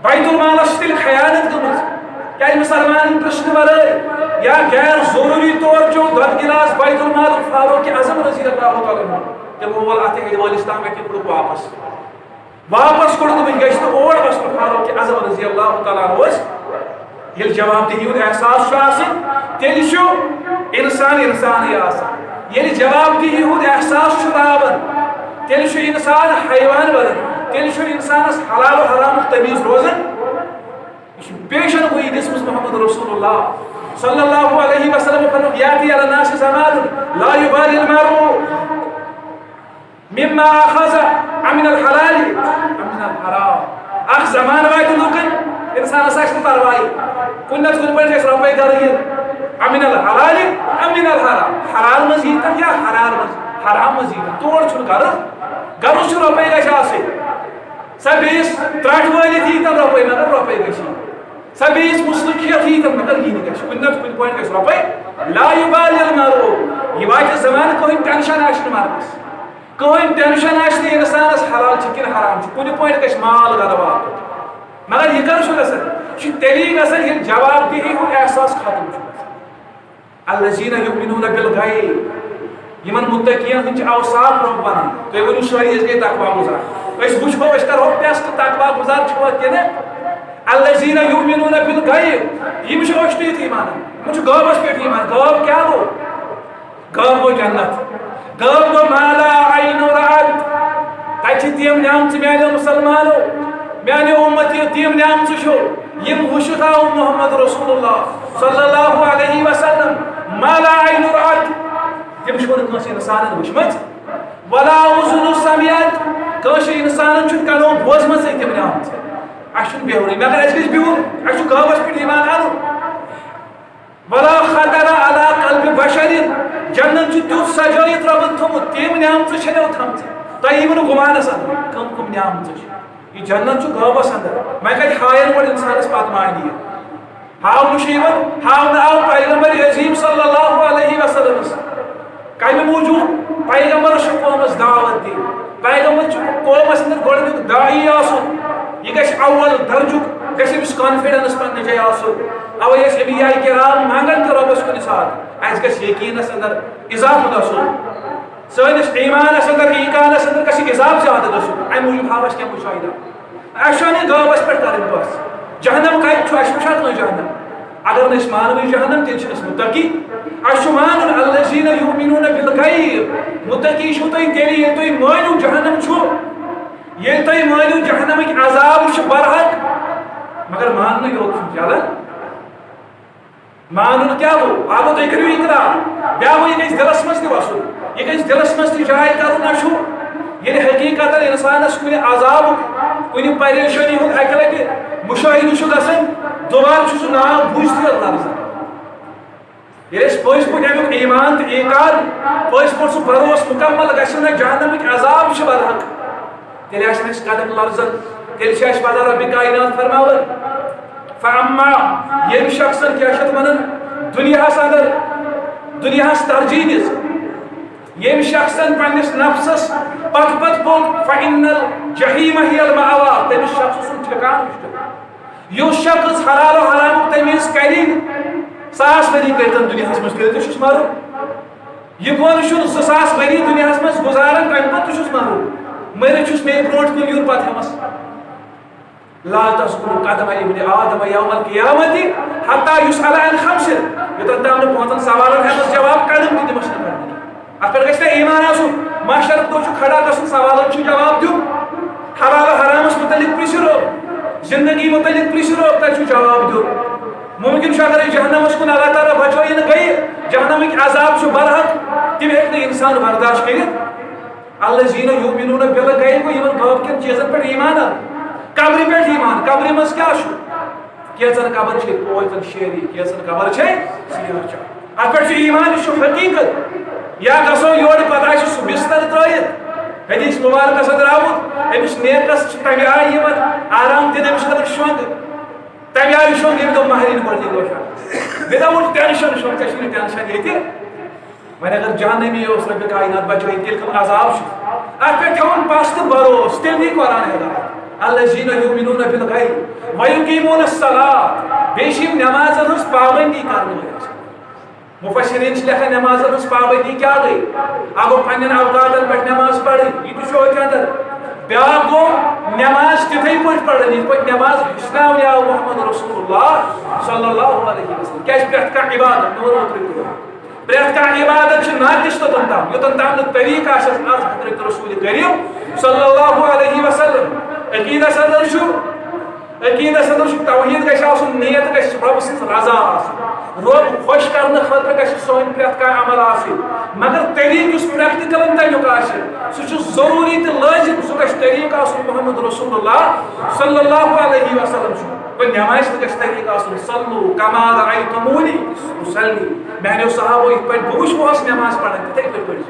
بیت المالس چھِ تیٚلہِ خیانت گٔمٕژ کیٛازِ مسلمانن پرٛژھنہٕ ورٲے یا غیر ضروری طور چو دۄدٕ گِلاس بیت المال فاروق اعظم رضی اللہ تعالیٰ عنہ تِمو وول اتھ ہیٚرِ وٲلِس تام اَتہِ کوٚڑُکھ واپس کوٚڑُکھ دوٚپُن گژھِ نہٕ اور وسُن فاروق اعظم رضی اللہ تعالیٰ عنہ ییٚلہِ جواب دہی ہُنٛد احساس چھُ آسان تیٚلہِ چھُ انسان انسانٕے آسان ییٚلہِ جواب دہی ہُنٛد احساس چھُ راوان تیٚلہِ چھُ انسان حیوان بنان تیٚلہِ چھُ انسانس حلال و حرامُک تمیٖز روزان یہ پیشن گوئی دسمس محمد رسول اللہ صلی اللہ علیہ وسلم فرمود یاتی علی الناس زمان لا یبالی المرء مما اخذ من الحلال من الحرام اخ زمان وایت لوکن انسان اساس پروائی کنت کن پڑھ جس رۄپے دارین من الحلال من الحرام حلال مزید یا حرام مزید توڑ چھن گرس چھ رۄپے گژھِ آسٕنۍ سۄ بیٚیِس ترٛٹھ وٲلِتھ یی تن رۄپے مگر رۄپے گژھِ سۄ بیٚیِس مُسلہٕ کھٮ۪تھ یی تن مگر یی نہٕ گژھِ کُنہِ نتہٕ کُنہِ پٲٹھۍ گژھِ رۄپے لا یُبالی المرء یہِ واتہِ زمانہٕ کٕہٕنۍ ٹٮ۪نشن آسہِ نہٕ مردس کٕہٕنۍ ٹٮ۪نشن آسہِ نہٕ انسانس حلال چھِ کِنہٕ حرام چھِ کُنہِ پٲٹھۍ گژھِ مال گرٕ واتُن مگر یہِ کر چھُ گژھان یہِ چھُ تیٚلی گژھان ییٚلہِ جواب دہی ہُنٛد احساس ختم چھُ گژھان الذین یؤمنون بالغیب یمن متقین ہٕنٛدۍ چھِ اوصاف رۄب ونان تُہۍ ؤنِو سٲری أسۍ گٔے تقوا گُزار أسۍ وٕچھو أسۍ کرہو ٹیسٹ تقوا گُزار چھِوا کِنہٕ الذین یؤمنون بالغیب یِم چھِ ٲشنٕے مانان یِمن چھُ غٲبس پٮ۪ٹھ ایمان غٲب کیٛاہ گوٚو غٲب گوٚو جنت غٲب گوٚو ما لا عین رأت تتہِ چھِ تِم نعمژٕ میانیو مسلمانو میانیو اُمتیو تِم نعمژٕ چھُ یِم وٕچھِتھ آو محمد رسول اللہ صلی اللہ علیہ وسلم ما لا عین رأت تم چھُ نہٕ کٲنٛسہِ اِنسانن وٕچھمٕژ ولا اذن سمعت کٲنٛسہِ اِنسانن چھُنہٕ کَنو بوزمژٕے تِم نعمژٕ اَسہِ چھُنہٕ بیٚہونٕے مگر اَسہِ گژھِ بِہُن اَسہِ چھُ غٲبس پٮ۪ٹھ ایمان اَنُن ولا خطر علی قلب بشر جنت چھُ تیُتھ سجٲیِتھ رۄبن تھوٚمُت تِم نعمژٕ چھَنو تھٲمژٕ تۄہہِ یِیوٕ نہٕ گُمانس اندر کٕم کٕم نعمژٕ چھِ یہِ جنت چھُ غٲبس اندر وۄنۍ کتہِ ہاین گۄڈٕ انسانس پتہٕ مانہِ یہِ ہاونہٕ چھُ یِوان ہاونہٕ آو پیغمبر عظیٖم صلی اللہ علیہ وسلمس کمہِ موٗجوٗب پیغمبرس چھُ قومس دعوت دِنۍ پیغمبر چھُ قومس اندر گۄڈنیُک داعی آسُن یہِ گژھِ اول درجُک گژھِ أمِس کانفِڈنس پننہِ جایہِ آسُن اوے ٲسۍ انبیاء کرام منگان تہِ رۄبس کُنہِ ساتہٕ اَسہِ گژھِ یقیٖنس اندر اضافہٕ گژھُن سٲنِس ایمانس اندر ایٖقانس اندر گژھِ اضافہٕ زیادٕ گژھُن امہِ موٗجوٗب ہاو اَسہِ کینٛہہ مُشاہدہ اَسہِ چھُنہٕ غٲبس پٮ۪ٹھ کَرٕنۍ بس جہنم کتہِ چھُ اَسہِ وٕچھا کٲنٛسہِ جہنم اگر نہٕ أسۍ مانوٕے جہنم تیٚلہِ چھِنہٕ أسۍ مُتقی اَسہِ چھُ مانُن الذین یؤمنون بالغیب مُتقی چھُو تُہۍ تیٚلہِ ییٚلہِ تُہۍ مٲنِو جہنم چھُ ییٚلہِ تُہۍ مٲنِو جہنمٕکۍ عذاب چھِ برحق مگر ماننے یوت چلان مانن کیا گو آگو تھی کرو اقرار بیا وہ یہ گھس دلس مز تہ وسن یہ گھس دلس مز تہ جائے کرن اشو یعنی حقیقت انسانس کن عذاب کن پریشانی ہند اکہ لٹہ مشاہدہ گھن دوبارہ سہ ناو بوزت لفظ یس پز پہ امیک ایمان تو ایقان پز پہ سہ بروس مکمل گھن جہنمک عذاب برحق تیل اس قدم لرزن تیل پتہ رب کائنات فرماون فاما یم شخص کیا ونان دنیاس اندر دنیاس ترجیح دس یم شخص پنس نفسس پت پت پوک فإن الجحیم ہی المأوا تمس شخص سن ٹھکان یس شخص حلال و حرام تمیز کرین ساس وری کرتن دنیاس مز تیل مرن یہ کون ساس وری دنیاس مز گزارن تمہ پتہ مرن مرت مے برو کن یور پتہ ہمس لا تذكروا قدم ابن آدم يوم القيامة حتى يسأل عن خمس يوتن تام پانچن سوالن ہمس جواب قدم تہ دمس نہ اتر گژھِ ایمان آسن معاشر دو کھڑا گژھن سوالن چھ جواب دیو حلال حرامس متعلق پرژھرو زندگی متعلق پرژھرو تہ جواب دیو ممکن اگر جہنمس کن اللہ تعالیٰ بچوین گئی جہنمک عذاب چھ برحق تم ہیکہ انسان برداشت کرت الذین یؤمنون بالغیب یمن غیب کن چیزن پہ ایمان قبر پہ ایمان قبر مز کیا کیچن قبر پوچن شیری کیچن قبر سیاہ چاہ ات پہ ایمان یہ حقیقت یا گھو یور پتہ سہ بستر ترت حدیث مبارکس اندر آمت امس نیکس تمہ آئی آرام دن امس خطر شونگ تمہ آئی شونگ یم دو مہرین گۄڈنِچ دۄہ وداؤٹ ٹینشن شونگ ٹینشن یہ وۄنۍ اگر جہنمی رب کائنات بچوین تیل کم عذاب ات پہ تھون پس تو بروس تیل دی قرآن ہدایت الذین یؤمنون بالغیب ویقیمون الصلاۃ بیشیم نمازن ہنز پابندی کرنے مفسرین لکھان نمازن ہنز پابندی کیا گئی اگو پنن اوقاتن پہ نماز پڑھیں یہ تو اندر بیا گو نماز تتھے پہ پڑھیں یہ پہ نماز ہچناون یا محمد رسول اللہ صلی اللہ علیہ وسلم کیا پرت کا عبادت پرت کا عبادت ناقص توتن تام یوتن تام طریقہ آس حضرت رسول کریم صلی اللہ علیہ وسلم عقیدس اندر توحید گھس آسن نیت گھس رب سن رضا رب خوش کرنے خاطر گھس سون پرت کا عمل آسن مگر طریق اس پریکٹیکل تمیک آسہ سہ ضروری تو لازم سہ گھس طریق آسن محمد رسول اللہ صلی اللہ علیہ وسلم نماز تو گھس طریق آسن صلو کما رأیتمونی اصلی میانیو صحابو یہ پہ بہ وچھس نماز پڑھان تتھے پہ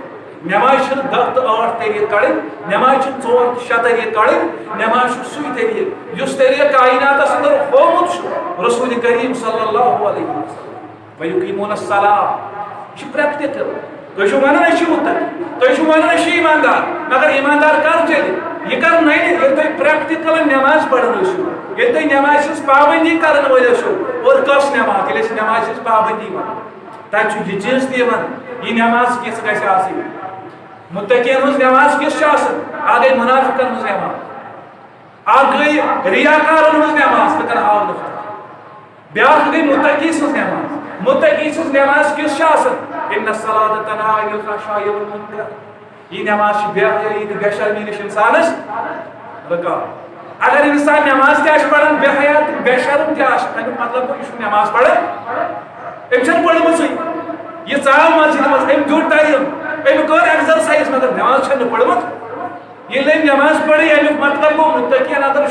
نماز 10 تو 8 طریق کڑ نماز 4 تو 6 طریق کڑ نماز سی طریق اس طریق کائنات اندر ہومت رسول کریم صلی اللہ علیہ وسلم ویقیمون الصلاۃ یہ پریکٹیکل تھی ونان متقی تھی ونان ایماندار مگر ایماندار کر چلے یہ کر نہیں یہ تھی پریکٹیکل نماز پڑھن یہ تھی نماز ہز پابندی کرن ول اور کس نماز یل نماز ہز پابندی ون تب یہ چیز تہ یہ نماز کس گھس آسن متقین ہز نماز کس آ گئی منافقن ہز نماز آ گئی ریاکارن ہز نماز تکن آو نفر بیاکھ گئی متقی سز نماز متقی سز نماز کس ان الصلاۃ تنہی عن الفحشاء والمنکر یہ نماز بے حیائی تو بے شرمی نش انسانس رکا اگر انسان نماز تہ پڑھان بے حیا بے شرم تہ تمیک مطلب گو یہ نماز پڑھان ام پڑھمژ یہ ژاو مسجد مز ام دیت ٹائم ام کر ایکزرسائز مگر نماز پڑھمت یہ لم نماز پڑھی امیک مطلب گو متقین اندر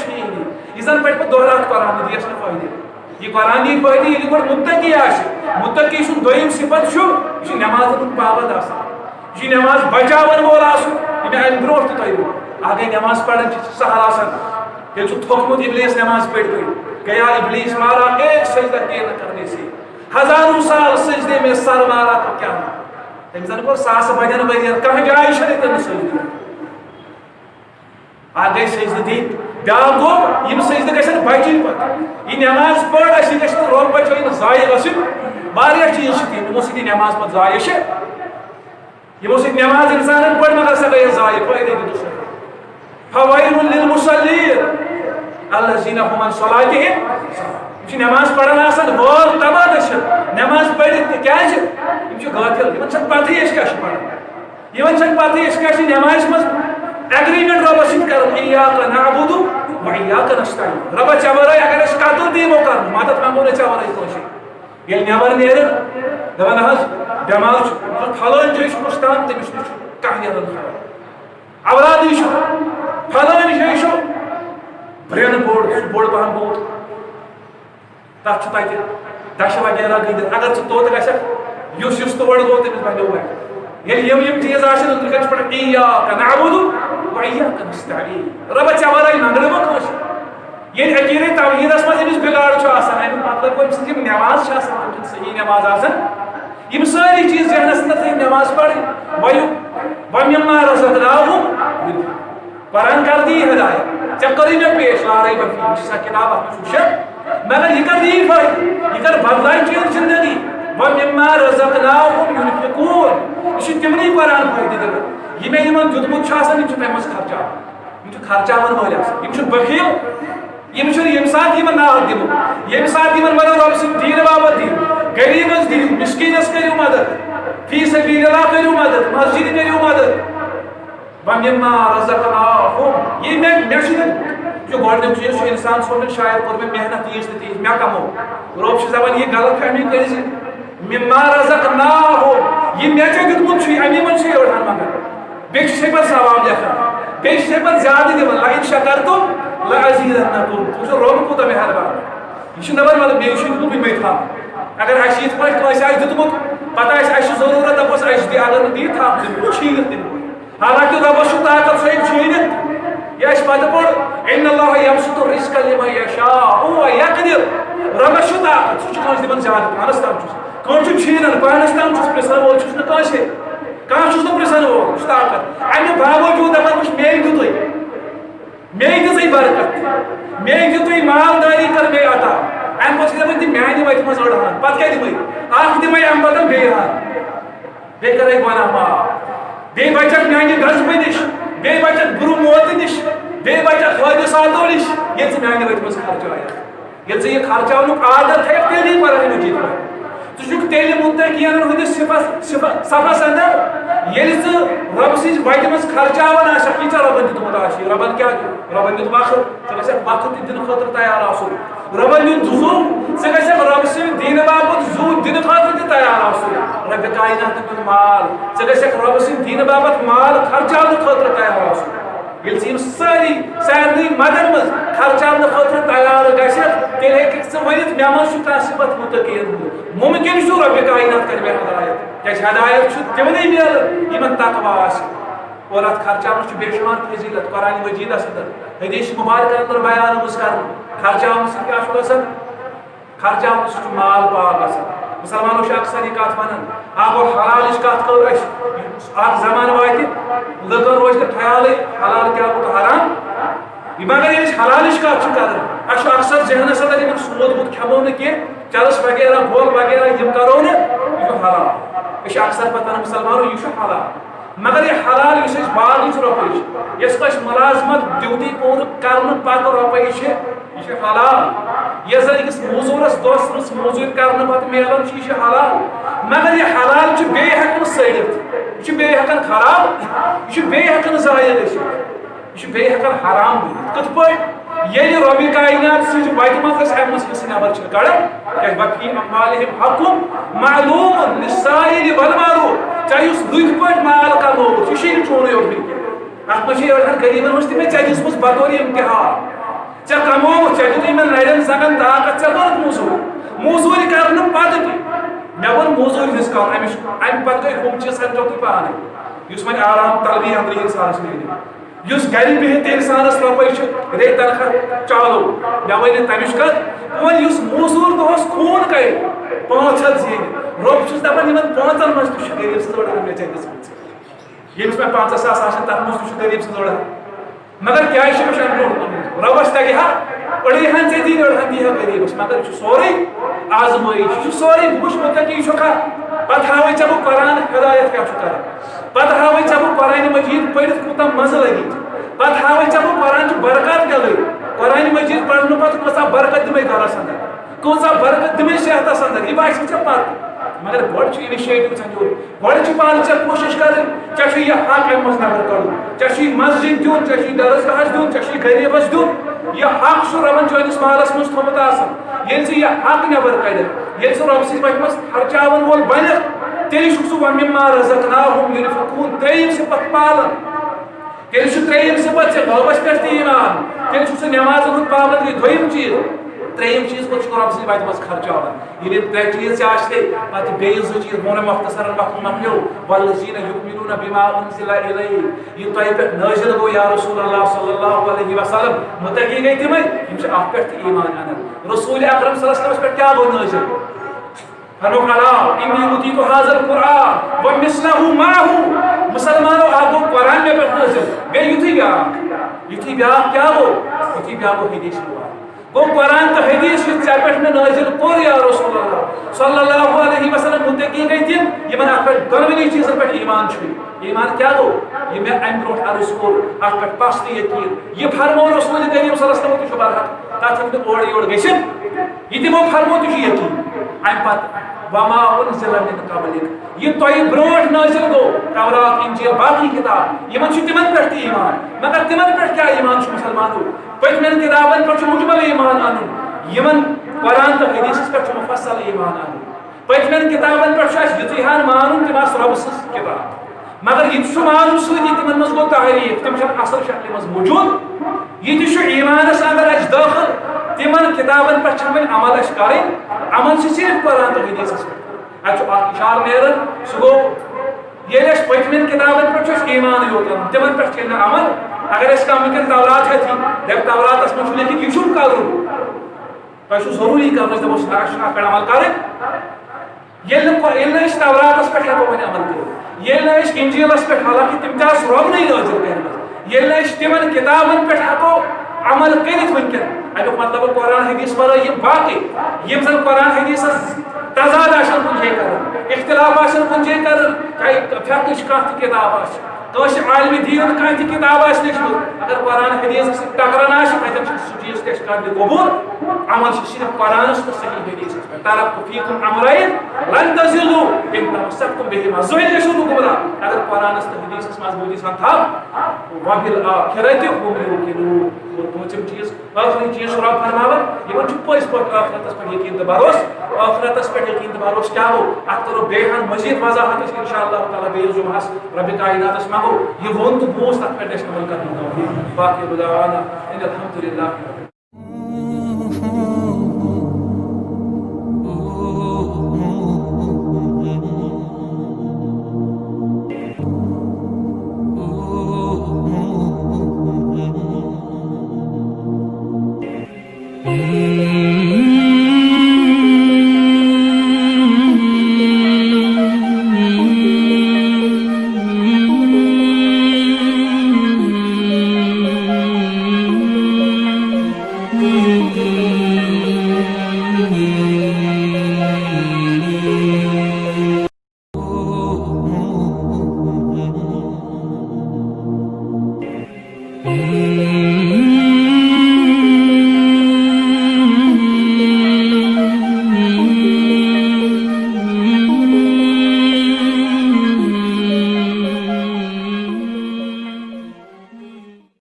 یہ زن پہ دہرات قرآن یہ فائدہ یہ قرآن فائدہ یہ گو متقی متقی سن دویم صفت یہ نماز پابند آسان یہ نماز بچاون وول آسن یہ ام برو تہ آگے نماز پڑھن سہل آسان تیل تھوکمت ابلیس نماز پڑھ گیا ابلیس مارا ایک سجدہ کے نہ کرنے سے ہزاروں سال سجدے میں سر مارا تو کیا تم زن کو ساس بجن بجن کہیں جائے شرے تم سجدہ آگے سجدہ دی بیا گو یم سجدہ گژھن بچن پتہ یہ نماز پڑھ اسی گژھن روم بچوین ضائع گژھن واریاہ چیز چھ تم سۭتۍ نماز پتہ ضائع چھ یمو سۭتۍ نماز انسانن پڑھ مگر سا گٔے ضائع فٲیدٕ دیُتُس فوائل للمصلین الذین هم عن صلاتهم نماز پڑھن آسان وول تباہ گژھن نماز پڑھت کیا غافل یہ پتہ کیا پڑھان یہ پتہ نماز مز ایگریمنٹ ربس سۭتۍ کرن ایاک نعبد و ایاک نستعین ربا ژےٚ ورٲے اگر أسۍ کتُر یِمو کَرنہٕ مدد منٛگو نہٕ ژےٚ وَرٲے کٲنٛسہِ ییٚلہِ نٮ۪بر نیرِ دَپان نہ حظ بٮ۪مار چھُ پھلٲنۍ جاے چھُ کُستان تٔمِس نِش چھُ کانٛہہ نیران خبر اولادٕے چھُ پھلٲنۍ جاے چھُ برٛینہٕ بوٚڑ سُہ بوٚڑ پَہم بوٚڑ تَتھ چھُ تَتہِ دَچھِ وغیرہ گٔنٛڈِتھ اگر ژٕ توٚت گژھکھ یُس تور گوٚو تٔمِس بَنیو وَتہِ ییٚلہِ یِم چیٖز آسن أنٛدرٕ کَنۍ چھُ پَتہٕ اِیاکَ نَعبُدُ وَإِیاکَ نَسْتَعیٖن رۄبا ژےٚ وَرٲے منٛگنہٕ بہٕ کٲنٛسہِ ییٚلہِ عقیٖدَے توحیٖدَس منٛز أمِس بِگاڑ چھُ آسان اَمیُک مطلب گوٚو أمۍ سٕنٛز یِم نٮ۪ماز چھِ آسان تِم چھِنہٕ صحیح نٮ۪ماز آسان یِم سٲری چیٖز ذہنَس منٛز تھٲیِو نٮ۪ماز پَرٕنۍ وَمِمَّا رَزَقْنَاهُمْ قرآن کر دی ہدایت ژےٚ کٔرٕے مےٚ پیش لا ریب فیٖہ یہِ چھِ سۄ کِتاب اَتھ منٛز چھُ شک مگر یہِ کر دی فٲیدٕ یہِ کر بدلاے چٲنۍ زندگی وَمِمَّا رَزَقْنَاهُمْ يُنفِقُونَ یہِ چھُ تِمنٕے قرآن فٲیدٕ دِوان یہِ مےٚ یِمن دیُتمُت چھُ آسان یِم چھِ تَمہِ منٛز خرچاوان یِم چھِ خرچاوان وٲلۍ آسان یِم چھِ بخیل یِم چھِنہٕ ییٚمہِ ساتہٕ یِمن ناد دِمو ییٚمہِ ساتہٕ یِمن وَنو رۄبہٕ سٕنٛدِ دیٖنہٕ باپتھ دِیِو غریٖبس دِیِو مِسکیٖنس کٔرِو مدد فی سبیل اللہ کٔرِو مدد مسجد کٔرِو مدد وَمِمَّا رَزَقْنَاهُمْ یہِ مےٚ چھُ دیُتمُت چھُ گۄڈٕنیُک چیٖز چھُ اِنسان سونٛچان شاید کوٚر مےٚ محنت تیٖژ تہٕ تیٖژ مےٚ کمو رۄب چھُ دَپان یہِ غلط فہمی کٔرۍ زِ مِمَّا رَزَقْنَاهُمْ یہِ مےٚ ژےٚ دیُتمُت چھُے اَمی منٛز چھُے أڑہن منٛگان بیٚیہِ چھُسے پَتہٕ ثواب لیکھان بیٚیہِ چھُسے پَتہٕ زیادٕ دِوان لَئِن شَکَرتُم لَأَزِیدَنَّکُم وٕچھو رۄب کوٗتاہ مہربان یہِ چھُنہٕ دَپان مطلب بیٚیہِ چھُ دیُتمُت وٕنۍ تھاو اگر اَسہِ یِتھ پٲٹھۍ کٲنٛسہِ آسہِ دیُتمُت پَتہٕ آسہِ اَسہِ چھُ ضروٗرت دَپوس اَسہِ دِ اگر نہٕ دِی تھاو دِمو چھیٖنِتھ دِمو حالانکہِ رۄبَس چھُ طاقت سُہ ہیٚکہِ چھیٖنِتھ یہِ اَسہِ پَتہٕ پوٚر اِنَّ اللَّهَ يَبْسُطُ الرِّزْقَ لِمَن يَشَاءُ وَيَقْدِرُ رۄبَس چھُ طاقت سُہ چھُ کٲنٛسہِ دِوان زیادٕ پانَس تام چھُس کٲنٛسہِ چھُ چھیٖنان پانَس تام چھُس پرٛژھن وول چھُس نہٕ کٲنٛسے کانٛہہ چھُس نہٕ پرٛژھن وول یہِ چھُ طاقت اَمہِ باوجوٗد دَپان وٕچھ مے دیُتُے مے دِژٕے برکت مے دیُتُے مالدٲری کٔر مے عطا اَمہِ پَتہٕ چھِ دَپان تِم میٛانہِ وَتہِ منٛز أڑہن پَتہٕ کیٛاہ دِمَے اکھ دِمَے اَمہِ بدل بیٚیہِ ہن بیٚیہِ کَرَے گۄناہ معاف بیٚیہِ بَچَکھ میٛانہِ غضبہٕ نِش بیٚیہِ بَچَکھ بُرٕ موتہٕ نِش بیٚیہِ بَچَکھ حٲدِثاتو نِش ییٚلہِ ژٕ میٛانہِ وَتہِ منٛز خرچایکھ ییٚلہِ ژٕ یہِ خرچاونُک عادت تھٲیِکھ تیٚلی قرآنِ مجیٖد پَرِ ژٕ چھُکھ تیٚلہِ مُتقیٖنَن ہٕنٛدِس صفس اندر ییٚلہِ ژٕ رۄبہٕ سٕنٛزِ وَتہِ منٛز خرچاوان آسکھ یہِ ژےٚ رۄبَن دیُتمُت آسہِ رۄبَن کیٛاہ دیُت رۄبَن دیُت وقت ژٕ گژھکھ وقت تہِ دِنہٕ خٲطرٕ تیار آسُن رۄبَن دیُت زُو ژٕ گژھکھ رۄبہٕ سٕنٛدِ دیٖنہٕ باپتھ زُو دِنہٕ خٲطرٕ تہِ تیار آسُن رۄبہِ کایناتن دیُت مال ژٕ گژھکھ رۄبہٕ سٕنٛدِ دیٖنہٕ باپتھ مال خرچاونہٕ خٲطرٕ تیار آسُن ییٚلہِ ژٕ یِم سارنٕے مدن منٛز خرچاونہٕ خٲطرٕ تیار گژھکھ تیٚلہِ ہیٚککھ ژٕ ؤنِتھ مےٚ منٛز چھُ کانٛہہ صفت مُتقیٖن ہُنٛد مُمکِن چھُ رۄبہِ کاینات کَرِ مےٚ ہدایت کیٛازِ ہدایت چھُ تِمنٕے میلان یِمن تقوا آسہِ اور اَتھ خرچاونَس چھُ بے شُمار فضیٖلت قرآنِ مجیٖدس اندر حدیٖث مُبارکن اندر بیان آمٕژ کرنہٕ خرچاونہٕ سۭتۍ کیٛاہ چھُ گژھان خرچاونہٕ سۭتۍ چھُ مال پاک گژھان مُسلمانو چھِ اکثر یہِ کتھ وَنان گوٚو حلالٕچ کتھ کٔر اَسہِ اکھ زمانہٕ واتہِ لُکن روزِ نہٕ خیالٕے حلال کیٛاہ گوٚو تہٕ حرام مگر ییٚلہِ أسۍ حلالٕچ کتھ چھِ کران اَسہِ چھُ اکثر ذہنس اندر یِمن سوٗد ووٗد کھٮ۪مو نہٕ کینٛہہ چرس وغیرہ بول وغیرہ یِم کرو نہٕ یہِ چھُ حلال أسۍ چھِ اکثر پتہٕ ونان مُسلمانو یہِ چھُ حلال مگر یہِ حلال یُس أسۍ باغٕچ رۄپے چھِ یۄس أسۍ مُلازمت ڈیوٹی پوٗرٕ کرنہٕ پتہٕ رۄپے چھِ یہِ چھِ حلال یۄس زن أکِس موزوٗرس دۄہ سٕنٛز موزوٗرۍ کرنہٕ پتہٕ میلان چھِ یہِ چھِ حلال مگر یہِ حلال چھُ بیٚیہِ ہٮ۪کان سٔڑِتھ یہِ چھُ بیٚیہِ ہٮ۪کان خراب یہِ چھُ بیٚیہِ ہٮ۪کان ضایع گٔژھِتھ یہِ چھُ بیٚیہِ ہٮ۪کان حرام گٔژھِتھ کِتھ پٲٹھۍ ییٚلہِ رۄبہِ کاینات سٕنٛزِ وَتہِ منٛز أسۍ اَمہِ منٛز حِصہٕ نٮ۪بر چھِنہٕ کڑان کیٛازِ وَفی اَموالِہِم حَقٌ مَعلوٗمٌ لِلسائِلِ وَالْمَحْروٗمِ ژےٚ یُس رٕتۍ پٲٹھۍ مال کمووُتھ یہِ چھُے نہٕ چونُے یوت وٕنکٮ۪ن اَتھ منٛز چھِ أڑہن غریٖبن منٛز تہِ مےٚ ژےٚ دِژمٕژ بطورِ اِمتِحان ژےٚ کمووُتھ ژےٚ دیُت یِمن نرٮ۪ن زنٛگن طاقت ژےٚ کٔرٕتھ موزوٗرۍ کرنہٕ پتہٕ تہِ مےٚ ووٚن موزوٗرۍ ہٕنٛز کتھ اَمہِ پتہٕ گٔے ہُم چیٖز سمجھو تُہۍ پانے یُس وۄنۍ آرام طلبی اندرٕے اِنسانس میلہِ یُس گرِ بِہِتھ اِنسانس رۄپے چھِ رٮ۪تۍ تنخواہ چالو مےٚ وَنہِ تَمِچ کتھ بہٕ وَنہٕ یُس موزوٗر دۄہس خوٗن کَرِ 500 زینہِ رۄب چھُس دپان یِمن 5 منٛز تہِ چھُ غریٖب سٕنٛز أڑہن مےٚ ژےٚ دِژمٕژ ییٚمِس مےٚ 50,000 آسن تتھ منٛز تہِ چھُ غریٖب سٕنٛز أڑہن مگر کیٛازِ چھُ مےٚ چھُ اَمہِ برونٛٹھ کوٚرمُت رۄبس تگہِ ہا أڑہن ژےٚ دِنۍ أڑہن دی ہا غریٖبس مگر یہِ چھُ سورُے آزمٲیش یہِ چھُ سورُے بہٕ وٕچھِ مُتقی چھُکھا پتہٕ ہاوے ژےٚ بہٕ قرآن ہدایت کیٛاہ چھُ کران پتہٕ ہاوے ژےٚ بہٕ قرآنِ مجیٖد پٔرِتھ کوٗتاہ مزٕ لگہِ پتہٕ ہاوے ژےٚ بہٕ قرآنچہِ برکت کیٛاہ لٔگۍ قرآنِ مجیٖد پرنہٕ پتہٕ کۭژاہ برکت دِمے گرس اندر کۭژاہ برکت دِمے صحتس اندر یہِ باسہِ ژےٚ پتہٕ مگر گۄڈٕ چھُ اِنِشیٹِو ژےٚ نیُن گۄڈٕ چھِ پانہٕ ژےٚ کوٗشِش کرٕنۍ ژےٚ چھُے یہِ حق اَمہِ منٛز نٮ۪بر کڑُن ژےٚ چھُے مسجد دیُن ژےٚ چھُے درسگاہس دیُن ژےٚ چھُے غریٖبس دیُن یہ حق چھ ربن چٲنِس مالس منٛز تھوٚمُت آسان ییٚلہِ ژٕ یہِ حق نٮ۪بر کڑکھ ییٚلہِ ژٕ رۄبہٕ سٕنٛزِ وتہِ منٛز خرچاون وول بنکھ تیٚلہِ چھُکھ ژٕ وَمِمّا رزقناہُم يُنفِقوٗن ترٛیٚیِم صفت پالان تیٚلہِ چھُ ترٛیٚیِم صفت ژےٚ غٲبس پٮ۪ٹھ تہِ ایٖمان تیٚلہِ چھُکھ ژٕ نٮ۪مازن ہُنٛد پابنٛد دوٚیِم چیٖز ترٛیٚیِم چیٖز کوٚت چھُکھ رۄبہٕ سٕنٛزِ وتہِ منٛز خرچاوان ییٚلہِ یِم ترٛےٚ چیٖز ژےٚ آسہِ پتہٕ بیٚیہِ زٕ چیٖز ووٚن مےٚ مۄختصرن وقت مۄکلیو والذیٖنَ یُؤمنوٗنَ بِمَا أُنزِلَ إِلَیْکَ یہِ تۄہہِ پٮ۪ٹھ نٲزِل گوٚو یا رسول اللہ صلی اللہ علیہ وسلم مُتقی گٔے تِمے یِم چھِ اَتھ پٮ۪ٹھ تہِ ایٖمان اَنان رسوٗلِ اکرم صلی اللہ علیہ وسلمس پٮ۪ٹھ کیٛاہ گوٚو نٲزِل فرمووُکھ الا اِنِّی أُوتِیتُ هَٰذَا الْقُرْآنَ وَمِثْلَهُ مَعَهُ مسلمانو اکھ گوٚو قرآن مےٚ پٮ۪ٹھ نٲزِل بیٚیہِ یُتھُے بیٛاکھ کیٛاہ گوٚو یُتھُے بیٛاکھ گوٚو حدیٖث مُبارک گوٚو قرآن تہٕ حدیٖث یُس ژےٚ پٮ۪ٹھ مےٚ نٲزِل کوٚر یا رسول اللہ صلی اللہ علیہ وسلم مُتقی گٔے تِم یِمن اَتھ پٮ۪ٹھ دۄنوٕنی چیٖزن پٮ۪ٹھ ایٖمان چھُ ایٖمان کیٛاہ گوٚو یہِ مےٚ اَمہِ برونٛٹھ عرض کوٚر اَتھ پٮ۪ٹھ پَس تہٕ یقیٖن یہِ فرموو رسوٗلِ کریم صلی اللہ علیہ وسلم تہِ چھُ برحق تَتھ ہیٚکہِ نہٕ اورٕ یورٕ گٔژھِتھ یہِ تِمو فرموو تہِ چھُ یقیٖن اَمہِ پتہٕ وما أنزل من قبلک یہ تۄہہِ برونٛٹھ نٲزِل گوٚو تورات انجیل باقی کتاب یِمن چھُ تِمن پٮ۪ٹھ تہِ ایٖمان مگر تِمن پٮ۪ٹھ کیٛاہ ایٖمان چھُ مُسلمانو پٔتمٮ۪ن کِتابن پٮ۪ٹھ چھُ مُجمل ایٖمان اَنُن یِمن قرآن تہٕ حدیٖثس پٮ۪ٹھ چھُ مُفصل ایٖمان اَنُن پٔتمٮ۪ن کِتابن پٮ۪ٹھ چھُ اَسہِ یِتُے ہن مانُن تِم آسہٕ رۄبہٕ سٕنٛز کِتاب مگر یہِ تہِ چھُ مانُن سۭتی تِمن منٛز گوٚو تحریٖف تِم چھنہٕ اصل شکلہِ منٛز موٗجوٗد یہِ تہِ چھُ ایٖمانس اندر اَسہِ دٲخل تِمن کِتابن پٮ۪ٹھ چھنہٕ وۄنۍ عمل اَسہِ کَرٕنۍ عمل چھِ صرف قرآن تہٕ حدیٖثس پٮ۪ٹھ اَتہِ چھُ اکھ اِشارٕ نیران سُہ گوٚو ییٚلہِ اَسہِ پٔتمٮ۪ن کِتابن پٮ۪ٹھ چھُ اَسہِ ایٖمانٕے یوت اَنُن تِمن پٮ۪ٹھ چھُ نہٕ عمل اگر اَسہِ کانٛہہ وٕنکٮ۪ن تورات ہیٚتھی دَپہِ توراتس منٛز چھُ لیکھِتھ یہِ چھُنہٕ کرُن تۄہہِ چھُو ضروٗری کرُن أسۍ دَپو اَسہِ چھُنہٕ اَتھ پٮ۪ٹھ عمل کَرٕنۍ ییٚلہِ نہٕ أسۍ توراتس پٮ۪ٹھ ہٮ۪کو وۄنۍ عمل کٔرِتھ ییٚلہِ نہٕ أسۍ انجیٖلس پٮ۪ٹھ حالانکہِ تِم تہِ آسہٕ رۄبنٕے نٲزِل کٔرمٕژ ییٚلہِ نہٕ أسۍ تِمن کِتابن پٮ۪ٹھ ہٮ۪کو عمل کٔرِتھ وٕنکٮ۪ن امیُک مطلب گوٚو قرآن حدیٖث ورٲے یِم باقٕے یِم زن قرآن حدیٖثس تضاد آسن کُنہِ جایہِ کران اختلاف آسن کُنہِ جایہِ کران چاہے فقہٕچ کانٛہہ تہِ کِتاب آسہِ کٲنٛسہِ عالمِ دیٖنن کانٛہہ تہِ کِتاب آسہِ لیٖچھمٕژ اگر قرآن حدیٖثس سۭتۍ ٹکران آسہِ تتٮ۪ن چھُ سُہ چیٖز تہِ اَسہِ قٲبلِ قبوٗل عمل چھُ صرف قرآنس تہٕ صحیح حدیٖثس پٮ۪ٹھ ترکتُ فیٖکُم امرین لن تضلوا ان تمسکتم بہما زٕہٕنۍ گٔژھِو نہٕ گمراہ اگر قرآنس تہٕ حدیٖثس مضبوٗطی سان تھاو وبالآخرۃ ہُم یوقنوٗن اور پوٗنٛژِم چیٖز ٲخری چیٖز چھُ رۄب فرماوان یِمن چھُ پٔزۍ پٲٹھۍ ٲخرتس پٮ۪ٹھ یقیٖن تہٕ بھروسہٕ ٲخرتس پٮ۪ٹھ یقیٖن تہٕ بھروسہٕ کیٛاہ گوٚو اَتھ کرو بیٚیہِ ہن مزیٖد وضاحت أسۍ انشاء اللہ تعالیٰ بیٚیِس جُمعس ربِ کایناتس منٛگو یہِ ووٚن تہٕ بوٗز تتھ پٮ۪ٹھ اَسہِ عمل کرنُک توفیٖق باقٕے دعوانا ان الحمدُ للہ